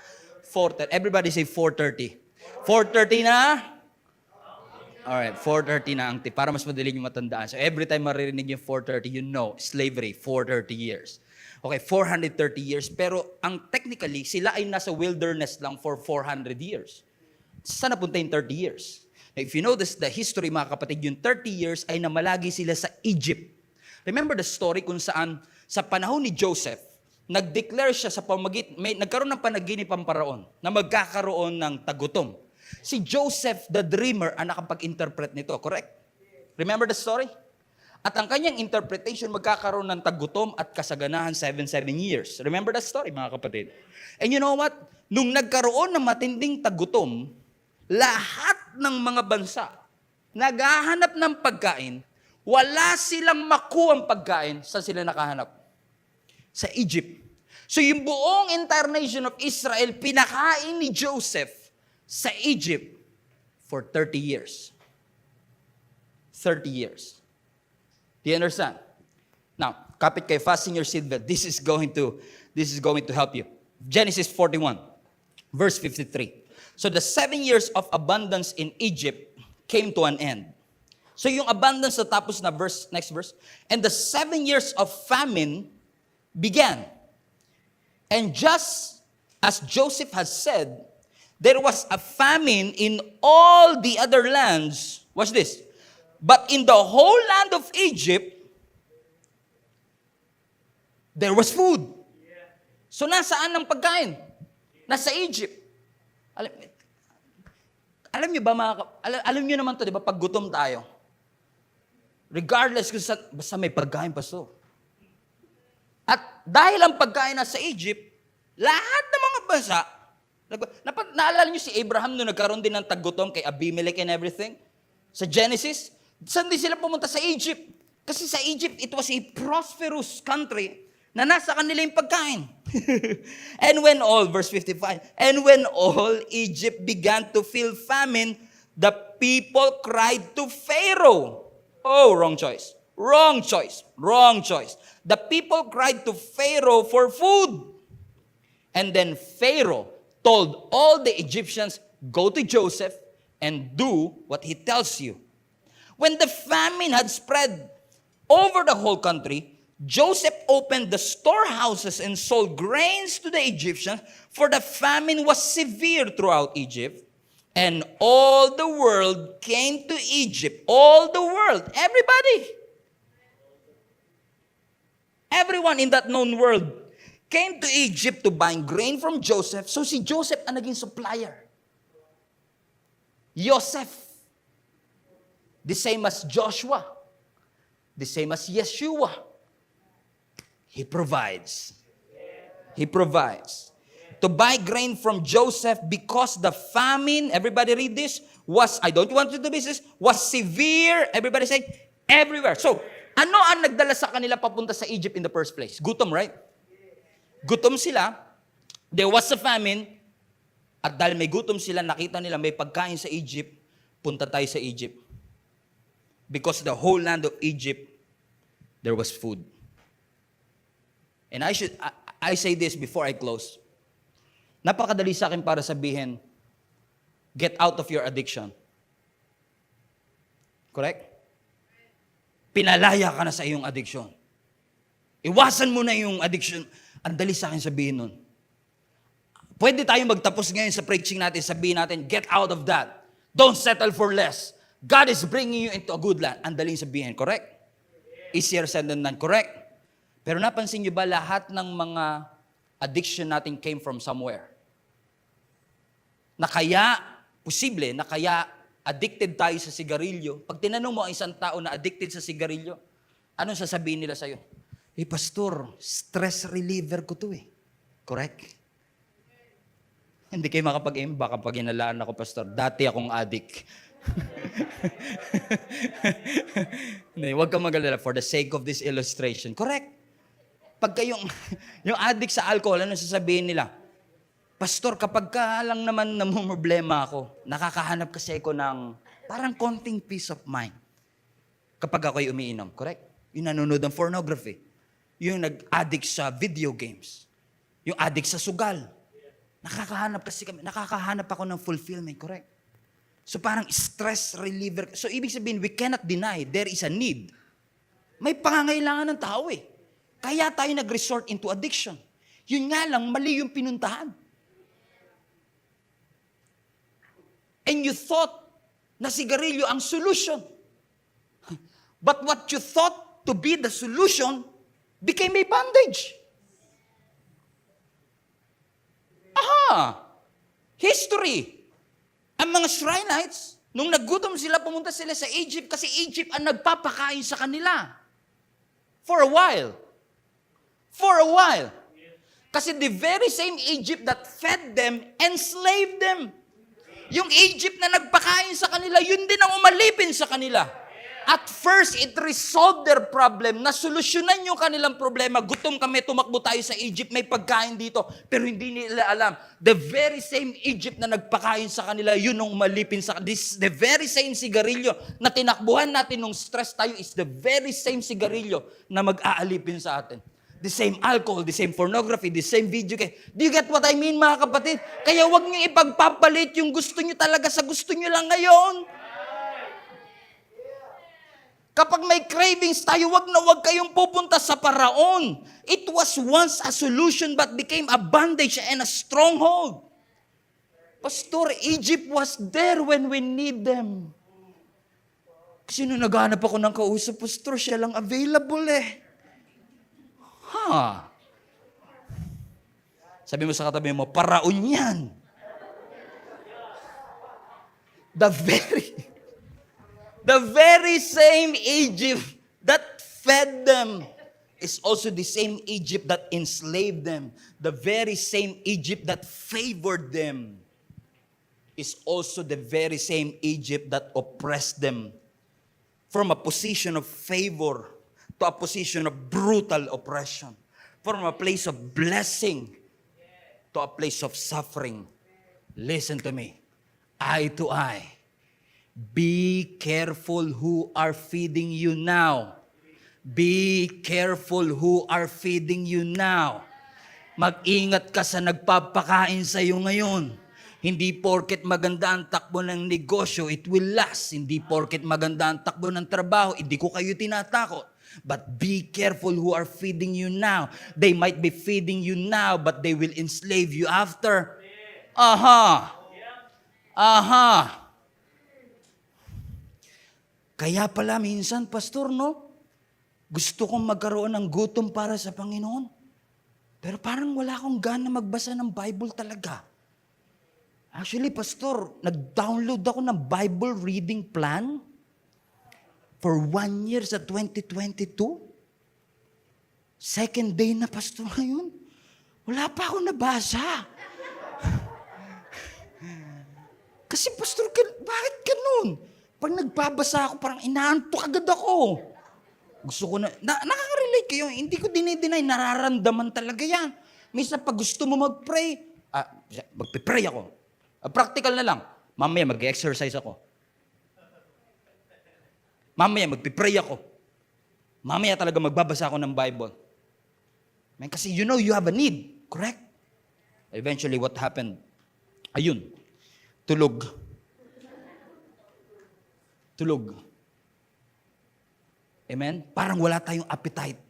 430. Everybody say 430. 430 na? Alright, 430 na ang tip. Para mas madali nyo matandaan. So every time maririnig yung 430, you know, slavery, 430 years. Okay, 430 years. Pero ang technically, sila ay nasa wilderness lang for 400 years. Saan napunta yung 30 years? Now, if you know this, the history, mga kapatid, yung 30 years ay namalagi sila sa Egypt. Remember the story kung saan sa panahon ni Joseph, nag-declare siya sa nagkaroon ng panaginip ang paraon na magkakaroon ng tagutom. Si Joseph the dreamer ang nakapag-interpret nito, correct? Remember the story? At ang kanyang interpretation, magkakaroon ng tagutom at kasaganahan 7 years. Remember that story, mga kapatid? And you know what? Nung nagkaroon ng matinding tagutom, lahat ng mga bansa naghahanap ng pagkain, wala silang makuhang pagkain, saan sila nakahanap? Sa Egypt. So yung buong entire nation of Israel, pinakain ni Joseph sa Egypt for 30 years. 30 years. Do you understand? Now, kapit kayo, fasten your seatbelt. This is going to help you. Genesis 41, verse 53. So the 7 years of abundance in Egypt came to an end. So yung abundance na tapos na verse, next verse. And the 7 years of famine began. And just as Joseph has said, there was a famine in all the other lands. Watch this. But in the whole land of Egypt, there was food. So nasaan ang pagkain? Nasa Egypt. Alam niyo ba, alam niyo naman to, di ba, pag gutom tayo, regardless kung basta may pagkain pa so. At dahil ang pagkain nasa Egypt, lahat ng mga bansa, naalala niyo si Abraham nung nagkaroon din ng taggutom kay Abimelech and everything? Sa Genesis, saan din sila pumunta? Sa Egypt. Kasi sa Egypt, it was a prosperous country na nasa kanila yung pagkain. And when all, verse 55, and when all Egypt began to feel famine, the people cried to Pharaoh. Oh, wrong choice. Wrong choice. Wrong choice. The people cried to Pharaoh for food. And then Pharaoh told all the Egyptians, go to Joseph and do what he tells you. When the famine had spread over the whole country, Joseph opened the storehouses and sold grains to the Egyptians, for the famine was severe throughout Egypt. And all the world came to Egypt. All the world. Everybody. Everyone in that known world came to Egypt to buy grain from Joseph. So si Joseph ang naging supplier. Joseph. The same as Joshua. The same as Yeshua. He provides. He provides. To buy grain from Joseph because the famine, everybody read this, was, I don't want you to miss this, was severe. Everybody say, everywhere. So, ano ang nagdala sa kanila papunta sa Egypt in the first place? Gutom, right? Gutom sila. There was a famine. At dahil may gutom sila, nakita nila may pagkain sa Egypt, punta tayo sa Egypt. Because the whole land of Egypt, there was food. And I say this before I close. Napakadali sa akin para sabihin, get out of your addiction. Correct? Pinalaya ka na sa iyong addiction. Iwasan mo na yung addiction. Ang dali sa akin sabihin nun. Pwede tayong magtapos ngayon sa preaching natin, sabihin natin, get out of that. Don't settle for less. God is bringing you into a good land. Ang daling sabihin, correct? Easier said than done, correct? Pero napansin niyo ba lahat ng mga addiction natin came from somewhere? Na kaya, posible, na kaya addicted tayo sa sigarilyo. Pag tinanong mo ang isang tao na addicted sa sigarilyo, anong sasabihin nila sa'yo? Pastor, stress reliever ko to eh. Correct? Hindi kayo makapag-aim, baka pag inalaan ako, Pastor. Dati akong addict. Huwag kang mag-alala for the sake of this illustration. Correct? Pagka yung addict sa alcohol, ano sasabihin nila? Pastor, kapag ka lang naman namumroblema ako, nakakahanap kasi ako ng parang konting peace of mind. Kapag ako'y umiinom, correct? Yung nanonood ng pornography. Yung nag-addict sa video games. Yung addict sa sugal. Nakakahanap ako ng fulfillment, correct? So parang stress reliever. So ibig sabihin, we cannot deny there is a need. May pangangailangan ng tao eh. Kaya tayo nag-resort into addiction. Yun nga lang, mali yung pinuntahan. And you thought na sigarilyo ang solution. But what you thought to be the solution became a bondage. Aha! History. Ang mga Shrinites, nung naggutom sila, pumunta sila sa Egypt kasi Egypt ang nagpapakain sa kanila. For a while. For a while. Kasi the very same Egypt that fed them, enslaved them. Yung Egypt na nagpakain sa kanila, yun din ang umalipin sa kanila. At first, it resolved their problem. Nasolusyonan yung kanilang problema. Gutom kami, tumakbo tayo sa Egypt, may pagkain dito. Pero hindi nila alam. The very same Egypt na nagpakain sa kanila, yun ang umalipin sa kanila. The very same sigarilyo na tinakbuhan natin nung stress tayo is the very same sigarilyo na mag-aalipin sa atin. The same alcohol, the same pornography, the same video game. Do you get what I mean, mga kapatid? Kaya wag niyo ipagpapalit yung gusto niyo talaga sa gusto niyo lang ngayon. Kapag may cravings tayo, wag na wag kayong pupunta sa paraon. It was once a solution but became a bondage and a stronghold. Pastor, Egypt was there when we need them. Kasi nung naghanap ako ng kausap, Pastor, siya lang available eh. Sabi mo sa katabi mo, paraon yan. The very same Egypt that fed them is also the same Egypt that enslaved them. The very same Egypt that favored them is also the very same Egypt that oppressed them. From a position of favor to a position of brutal oppression. From a place of blessing to a place of suffering. Listen to me. Eye to eye. Be careful who are feeding you now. Be careful who are feeding you now. Mag-ingat ka sa nagpapakain sa iyo ngayon. Hindi porket maganda ang takbo ng negosyo, it will last. Hindi porket maganda ang takbo ng trabaho, hindi ko kayo tinatakot. But be careful who are feeding you now. They might be feeding you now, but they will enslave you after. Aha! Aha! Kaya pala minsan, pastor, no? Gusto kong magkaroon ng gutom para sa Panginoon. Pero parang wala akong gana magbasa ng Bible talaga. Actually, pastor, nag-download ako ng Bible reading plan for 1 year sa 2022. Second day na, pastor, ngayon. Wala pa ako nabasa. Kasi, pastor, bakit ganun? Pag nagbabasa ako, parang inaantok agad ako. Gusto ko nakaka-relate kayo. Hindi ko dinideny, nararamdaman talaga yan. Minsan pag gusto mo mag-pray, magpipray ako. Practical na lang. Mamaya mag-exercise ako. Mamaya magpipray ako. Mamaya talaga magbabasa ako ng Bible. Kasi you know you have a need. Correct? Eventually, what happened? Ayun. Tulog. Amen? Parang wala tayong appetite.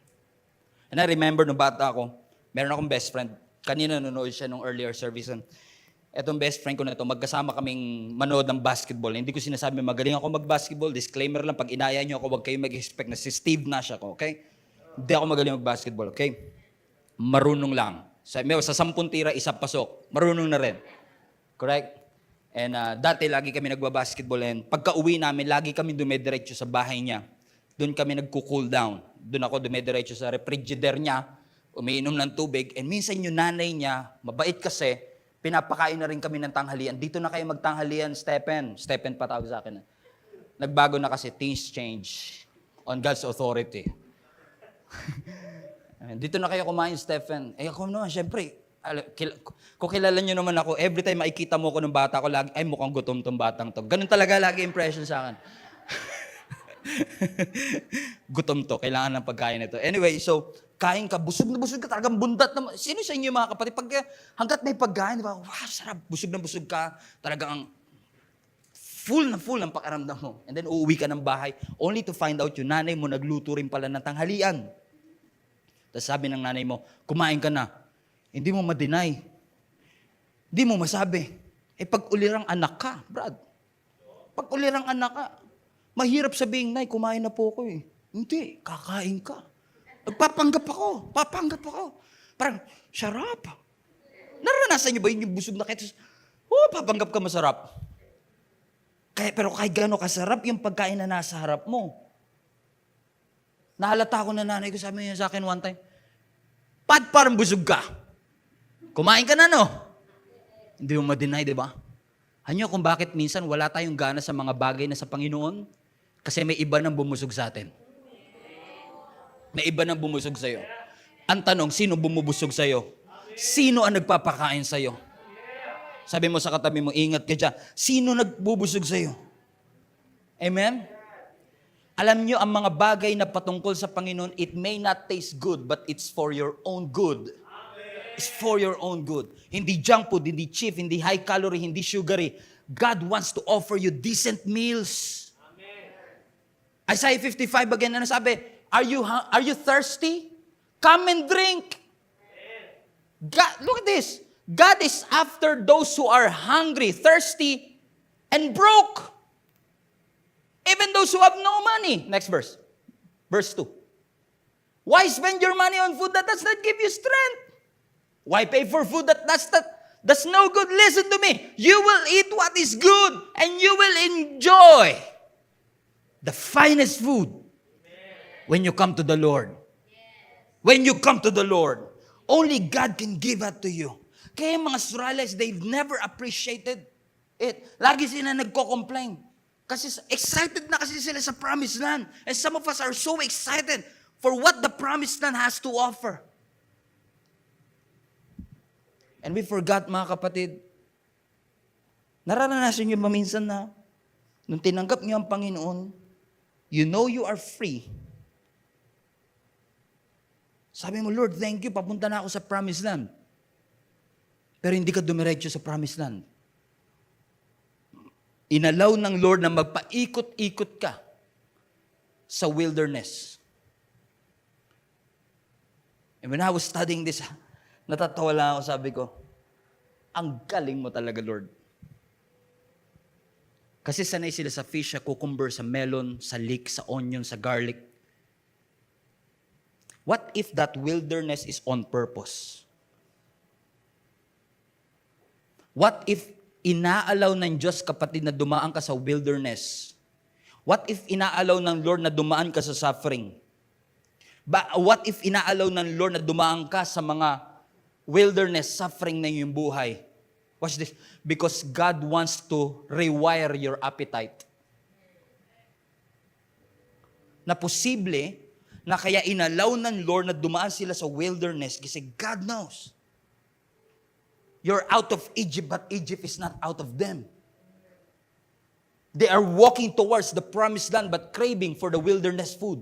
And I remember nung bata ako, meron akong best friend. Kanina nanonood siya nung earlier service. Etong best friend ko na ito, magkasama kaming manood ng basketball. Hindi ko sinasabi magaling ako mag-basketball. Disclaimer lang, pag inaya niyo ako, huwag kayo mag-expect na si Steve Nash ako, okay? Hindi ako magaling mag-basketball, okay? Marunong lang. Sa 10 tira, 1 pasok. Marunong na rin. Correct? And dati lagi kami nagbabasketball and pagka uwi namin, lagi kami dumediretso sa bahay niya. Doon kami nagko-cool down. Doon ako dumediretso sa refrigerator niya, umiinom ng tubig. And minsan yung nanay niya, mabait kasi, pinapakain na rin kami ng tanghalian. Dito na kayo magtanghalian, Stephen. Stephen pa tawag sa akin. Nagbago na kasi, things change on God's authority. Dito na kayo kumain, Stephen. Ako naman, syempre, kung kilala nyo naman ako, every time makikita mo ko ng bata ko, lagi, ay mukhang gutom tong batang to. Ganun talaga lagi impression sa akin. Gutom to, kailangan ng pagkain nito. Anyway, so, kain ka, busog na busog ka, talagang bundat na. Sino sa inyo mga kapatid? Hanggat may pagkain, diba? Wow, sarap, busog na busog ka. Talagang full ng pakiramdam mo. And then uuwi ka ng bahay, only to find out yung nanay mo nagluto rin pala ng tanghalian. Tapos sabi ng nanay mo, kumain ka na. Hindi mo ma-deny. Hindi mo masabi. Pag ulirang anak ka, Brad. Pag ulirang anak ka, mahirap sabihin, Nay, kumain na po ako eh. Hindi, kakain ka. Papanggap ako. Parang, sarap. Naranasan niyo ba yung busog na kayo? Papanggap ka masarap. Pero kahit gano'n kasarap yung pagkain na nasa harap mo. Nahalata ko na nanay ko, sabi niya sa akin one time, parang busog ka. Kumain ka na, no? Hindi mo ma-deny, di ba? Hanyo kung bakit minsan wala tayong gana sa mga bagay na sa Panginoon? Kasi may iba nang bumusog sa atin. May iba nang bumusog sa'yo. Ang tanong, sino bumubusog sa'yo? Sino ang nagpapakain sa'yo? Sabi mo sa katabi mo, ingat ka dyan. Sino nagbubusog sa'yo? Amen? Alam nyo, ang mga bagay na patungkol sa Panginoon, it may not taste good, but it's for your own good. It's for your own good. Hindi junk food, hindi cheap, hindi high calorie, hindi sugary. God wants to offer you decent meals. Amen. Isaiah 55 again, ano sabi? Are you thirsty? Come and drink. God, look at this. God is after those who are hungry, thirsty, and broke. Even those who have no money. Next verse. Verse 2. Why spend your money on food that does not give you strength? Why pay for food that's no good? Listen to me. You will eat what is good and you will enjoy the finest food when you come to the Lord. When you come to the Lord, only God can give that to you. Kaya mga Israelites, they've never appreciated it. Lagi sila nagko-complain. Kasi excited na kasi sila sa promised land. And some of us are so excited for what the promised land has to offer. And we forgot, mga kapatid, nararanasan niyo ba minsan na nung tinanggap niyo ang Panginoon, you know you are free. Sabi mo, Lord, thank you, papunta na ako sa promised land. Pero hindi ka dumiretso sa promised land. Inalaw ng Lord na magpaikot-ikot ka sa wilderness. And when I was studying this, natatawa lang ako, sabi ko, ang galing mo talaga, Lord. Kasi sanay sila sa fish, sa cucumber, sa melon, sa leek, sa onion, sa garlic. What if that wilderness is on purpose? What if inaalaw ng Diyos, kapatid, na dumaan ka sa wilderness? What if inaalaw ng Lord na dumaan ka sa suffering? What if inaalaw ng Lord na dumaan ka sa mga wilderness, suffering na iyong buhay? Watch this. Because God wants to rewire your appetite. Na posible, na kaya inalaw ng Lord na dumaan sila sa wilderness kasi God knows. You're out of Egypt, but Egypt is not out of them. They are walking towards the promised land, but craving for the wilderness food.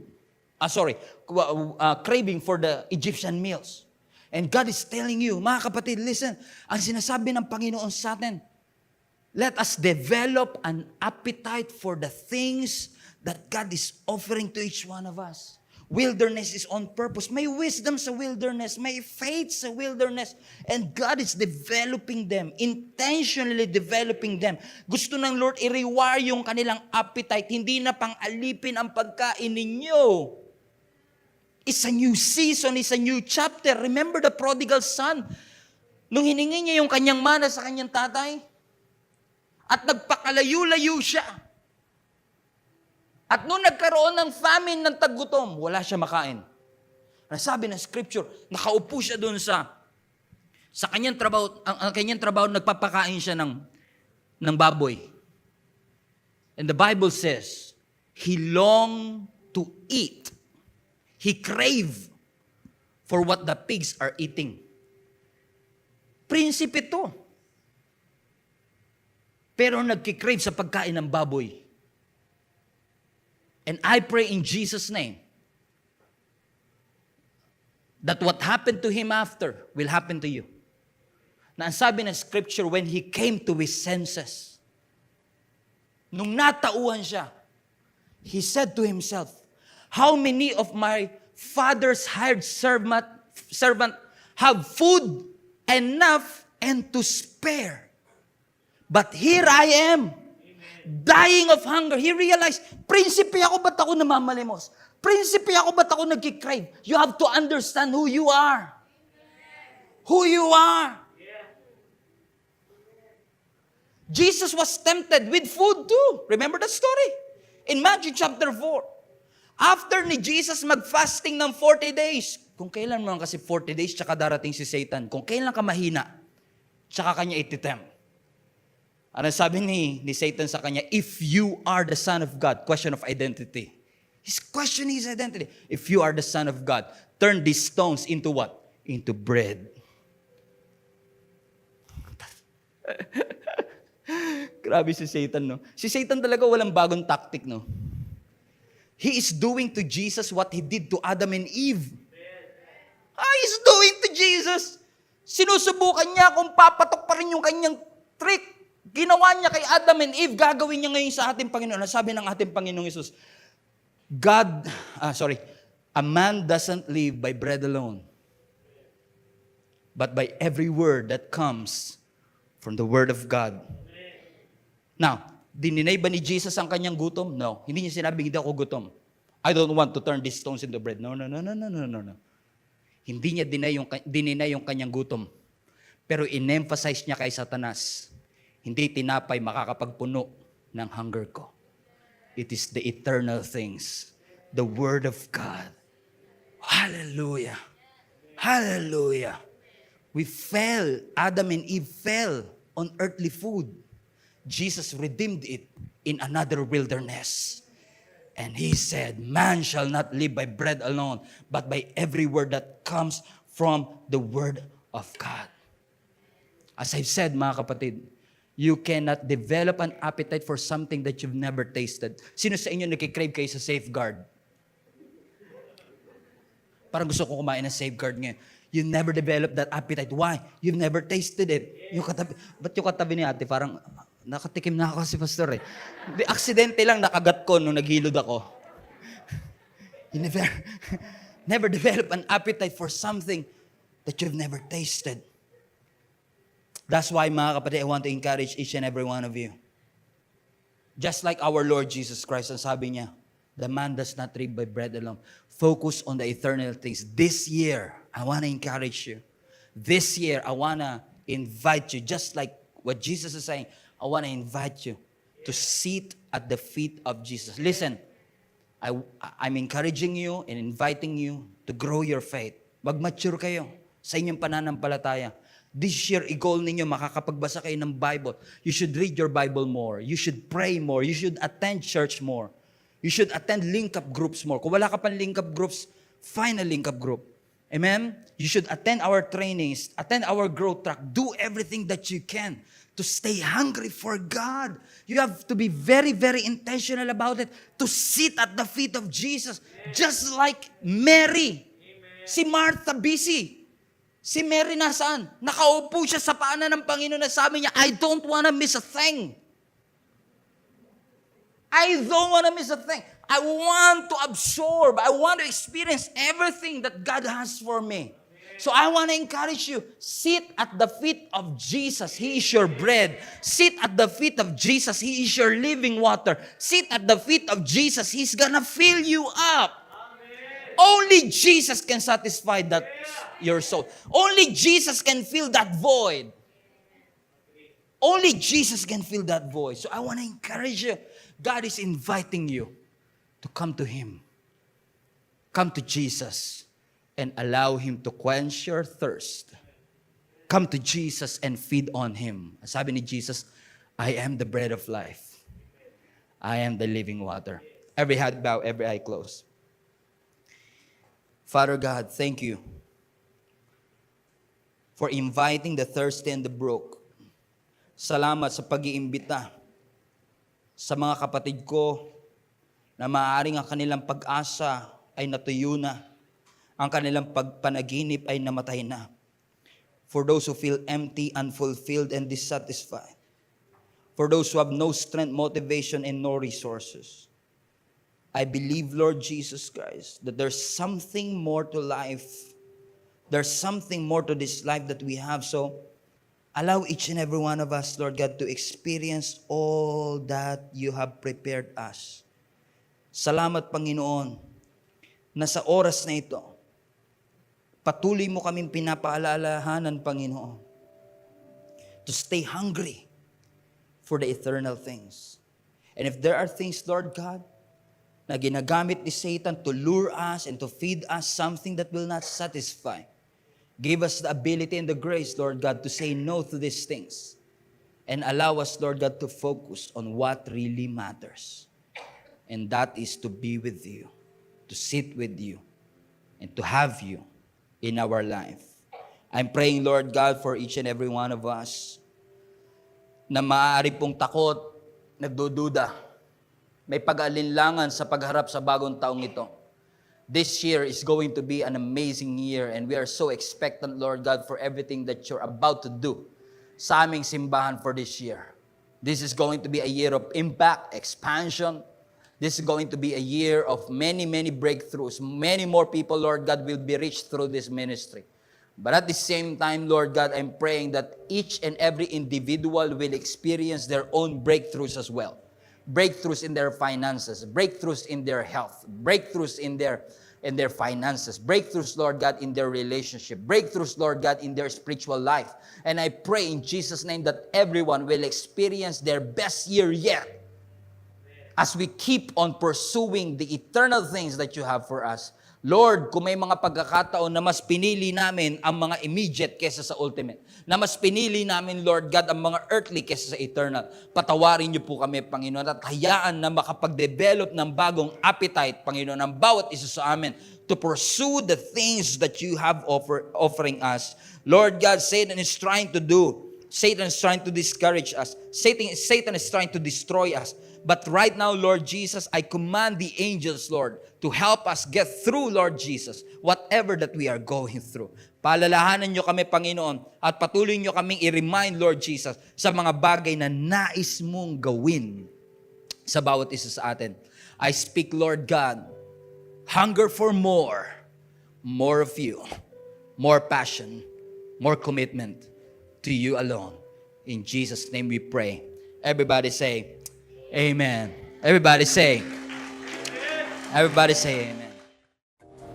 Craving for the Egyptian meals. And God is telling you, mga kapatid, listen, ang sinasabi ng Panginoon sa atin, let us develop an appetite for the things that God is offering to each one of us. Wilderness is on purpose. May wisdom sa wilderness. May faith sa wilderness. And God is developing them, intentionally developing them. Gusto ng Lord i-rewire yung kanilang appetite. Hindi na pang alipin ang pagkain ninyo. It's a new season, it's a new chapter. Remember the prodigal son? Nung hiningi niya yung kanyang mana sa kanyang tatay, at nagpakalayo-layo siya. At nung nagkaroon ng famine ng taggutom, wala siya makain. Nasabi ng scripture, nakaupo siya doon sa kanyang trabaho, ang kanyang trabaho, nagpapakain siya ng baboy. And the Bible says, he longed to eat. He craved for what the pigs are eating. Prinsipe to. Pero nagkikrave sa pagkain ng baboy. And I pray in Jesus' name that what happened to him after will happen to you. Na ang sabi ng scripture, when he came to his senses, nung natauhan siya, he said to himself, how many of my father's hired servant have food enough and to spare? But here I am, dying of hunger. He realized, prinsipe ako, ba't ako namamalimos? Prinsipe ako, ba't ako nagkikrave? You have to understand who you are. Who you are. Jesus was tempted with food too. Remember that story? In Matthew chapter 4. After ni Jesus mag-fasting ng 40 days, kung kailan mo kasi 40 days, tsaka darating si Satan. Kung kailan ka mahina, tsaka kanya ititempt. Ano sabi ni Satan sa kanya? If you are the Son of God, question of identity. He's questioning his identity. If you are the Son of God, turn these stones into what? Into bread. Grabe si Satan, no? Si Satan talaga walang bagong tactic, no? He is doing to Jesus what he did to Adam and Eve. He's doing to Jesus. Sinusubukan niya kung papatok pa rin yung kanyang trick. Ginawa niya kay Adam and Eve, gagawin niya ngayon sa ating Panginoon. Sabi ng ating Panginoong Hesus, a man doesn't live by bread alone, but by every word that comes from the Word of God. Now, dininay ba ni Jesus ang kanyang gutom? No. Hindi niya sinabing, hindi ako gutom. I don't want to turn these stones into bread. No. Hindi niya dininay yung kanyang gutom. Pero in-emphasize niya kay Satanas, hindi tinapay makakapagpuno ng hunger ko. It is the eternal things. The Word of God. Hallelujah. Hallelujah. We fell. Adam and Eve fell on earthly food. Jesus redeemed it in another wilderness. And He said, man shall not live by bread alone, but by every word that comes from the Word of God. As I've said, mga kapatid, you cannot develop an appetite for something that you've never tasted. Sino sa inyo nakikrave kayo sa Safeguard? Parang gusto ko kumain ng Safeguard ngayon. You never developed that appetite. Why? You've never tasted it. Ba't yung katabi ni ate, parang nakatikim na ako kasi pastor eh. Aksidente lang nakagat ko nung naghilod ako. You never develop an appetite for something that you've never tasted. That's why, mga kapatid, I want to encourage each and every one of you. Just like our Lord Jesus Christ, ang sabi niya, the man does not live by bread alone. Focus on the eternal things. This year, I want to encourage you. This year, I want to invite you, just like what Jesus is saying, I want to invite you to sit at the feet of Jesus. Listen, I'm encouraging you and inviting you to grow your faith. Mag-mature kayo sa inyong pananampalataya. This year, i-goal ninyo, makakapagbasa kayo ng Bible. You should read your Bible more. You should pray more. You should attend church more. You should attend link-up groups more. Kung wala ka pang link-up groups, find a link-up group. Amen? You should attend our trainings, attend our growth track. Do everything that you can to stay hungry for God. You have to be very, very intentional about it. To sit at the feet of Jesus. Just like Mary. Si Martha busy. Si Mary nasaan? Nakaupo siya sa paanan ng Panginoon na sabi niya, I don't wanna miss a thing. I don't wanna miss a thing. I want to absorb. I want to experience everything that God has for me. So I want to encourage you, sit at the feet of Jesus. He is your bread. Sit at the feet of Jesus. He is your living water. Sit at the feet of Jesus. He's gonna fill you up. Only Jesus can satisfy that your soul. Only Jesus can fill that void. Only Jesus can fill that void. So I want to encourage you. God is inviting you to come to Him. Come to Jesus and allow Him to quench your thirst. Come to Jesus and feed on Him. Sabi ni Jesus, I am the bread of life. I am the living water. Every head bow, every eye closed. Father God, thank you for inviting the thirsty and the broke. Salamat sa pag-iimbita sa mga kapatid ko na maaaring ang kanilang pag-asa ay natuyo na, ang kanilang pagpanaginip ay namatay na. For those who feel empty, unfulfilled, and dissatisfied. For those who have no strength, motivation, and no resources. I believe, Lord Jesus Christ, that there's something more to life. There's something more to this life that we have. So, allow each and every one of us, Lord God, to experience all that you have prepared us. Salamat, Panginoon, na sa oras na ito, patuloy mo kaming pinapaalalahanan, Panginoon, to stay hungry for the eternal things. And if there are things, Lord God, na ginagamit ni Satan to lure us and to feed us something that will not satisfy, give us the ability and the grace, Lord God, to say no to these things. And allow us, Lord God, to focus on what really matters. And that is to be with you, to sit with you, and to have you in our life. I'm praying, Lord God, for each and every one of us na maaari pong takot, nagdududa, may pag-alinlangan sa pagharap sa bagong taong ito. This year is going to be an amazing year and we are so expectant, Lord God, for everything that you're about to do sa aming simbahan for this year. This is going to be a year of impact, expansion. This is going to be a year of many, many breakthroughs. Many more people, Lord God, will be reached through this ministry. But at the same time, Lord God, I'm praying that each and every individual will experience their own breakthroughs as well. Breakthroughs in their finances, breakthroughs in their health, breakthroughs in their finances, breakthroughs, Lord God, in their relationship, breakthroughs, Lord God, in their spiritual life. And I pray in Jesus' name that everyone will experience their best year yet as we keep on pursuing the eternal things that you have for us. Lord, kung may mga pagkakataon na mas pinili namin ang mga immediate kesa sa ultimate, na mas pinili namin, Lord God, ang mga earthly kesa sa eternal, patawarin niyo po kami, Panginoon, at hayaan na makapag-develop ng bagong appetite, Panginoon, ng bawat isa sa amin to pursue the things that you have offering us. Lord God, Satan is trying to discourage us. Satan is trying to destroy us. But right now, Lord Jesus, I command the angels, Lord, to help us get through, Lord Jesus, whatever that we are going through. Paalalahanan niyo kami, Panginoon, at patuloy niyo kaming i-remind, Lord Jesus, sa mga bagay na nais mong gawin sa bawat isa sa atin. I speak, Lord God, hunger for more of you, more passion, more commitment to you alone. In Jesus' name we pray. Everybody say, Amen. Everybody say amen.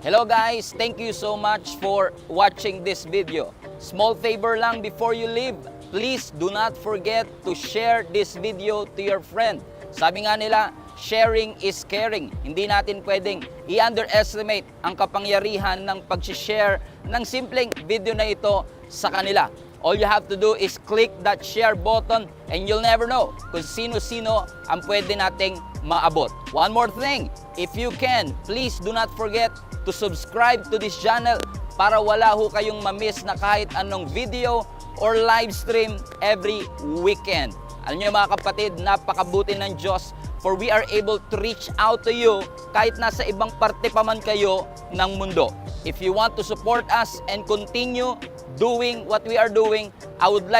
Hello guys, thank you so much for watching this video. Small favor lang before you leave, please do not forget to share this video to your friend. Sabi nga nila, sharing is caring. Hindi natin pwedeng i-underestimate ang kapangyarihan ng pag-share ng simpleng video na ito sa kanila. All you have to do is click that share button and you'll never know kung sino-sino ang pwede nating maabot. One more thing, if you can, please do not forget to subscribe to this channel para wala ho kayong ma-miss na kahit anong video or live stream every weekend. Alam niyo mga kapatid, napakabuti ng Diyos for we are able to reach out to you kahit nasa ibang parte pa man kayo ng mundo. If you want to support us and continue doing what we are doing, I would like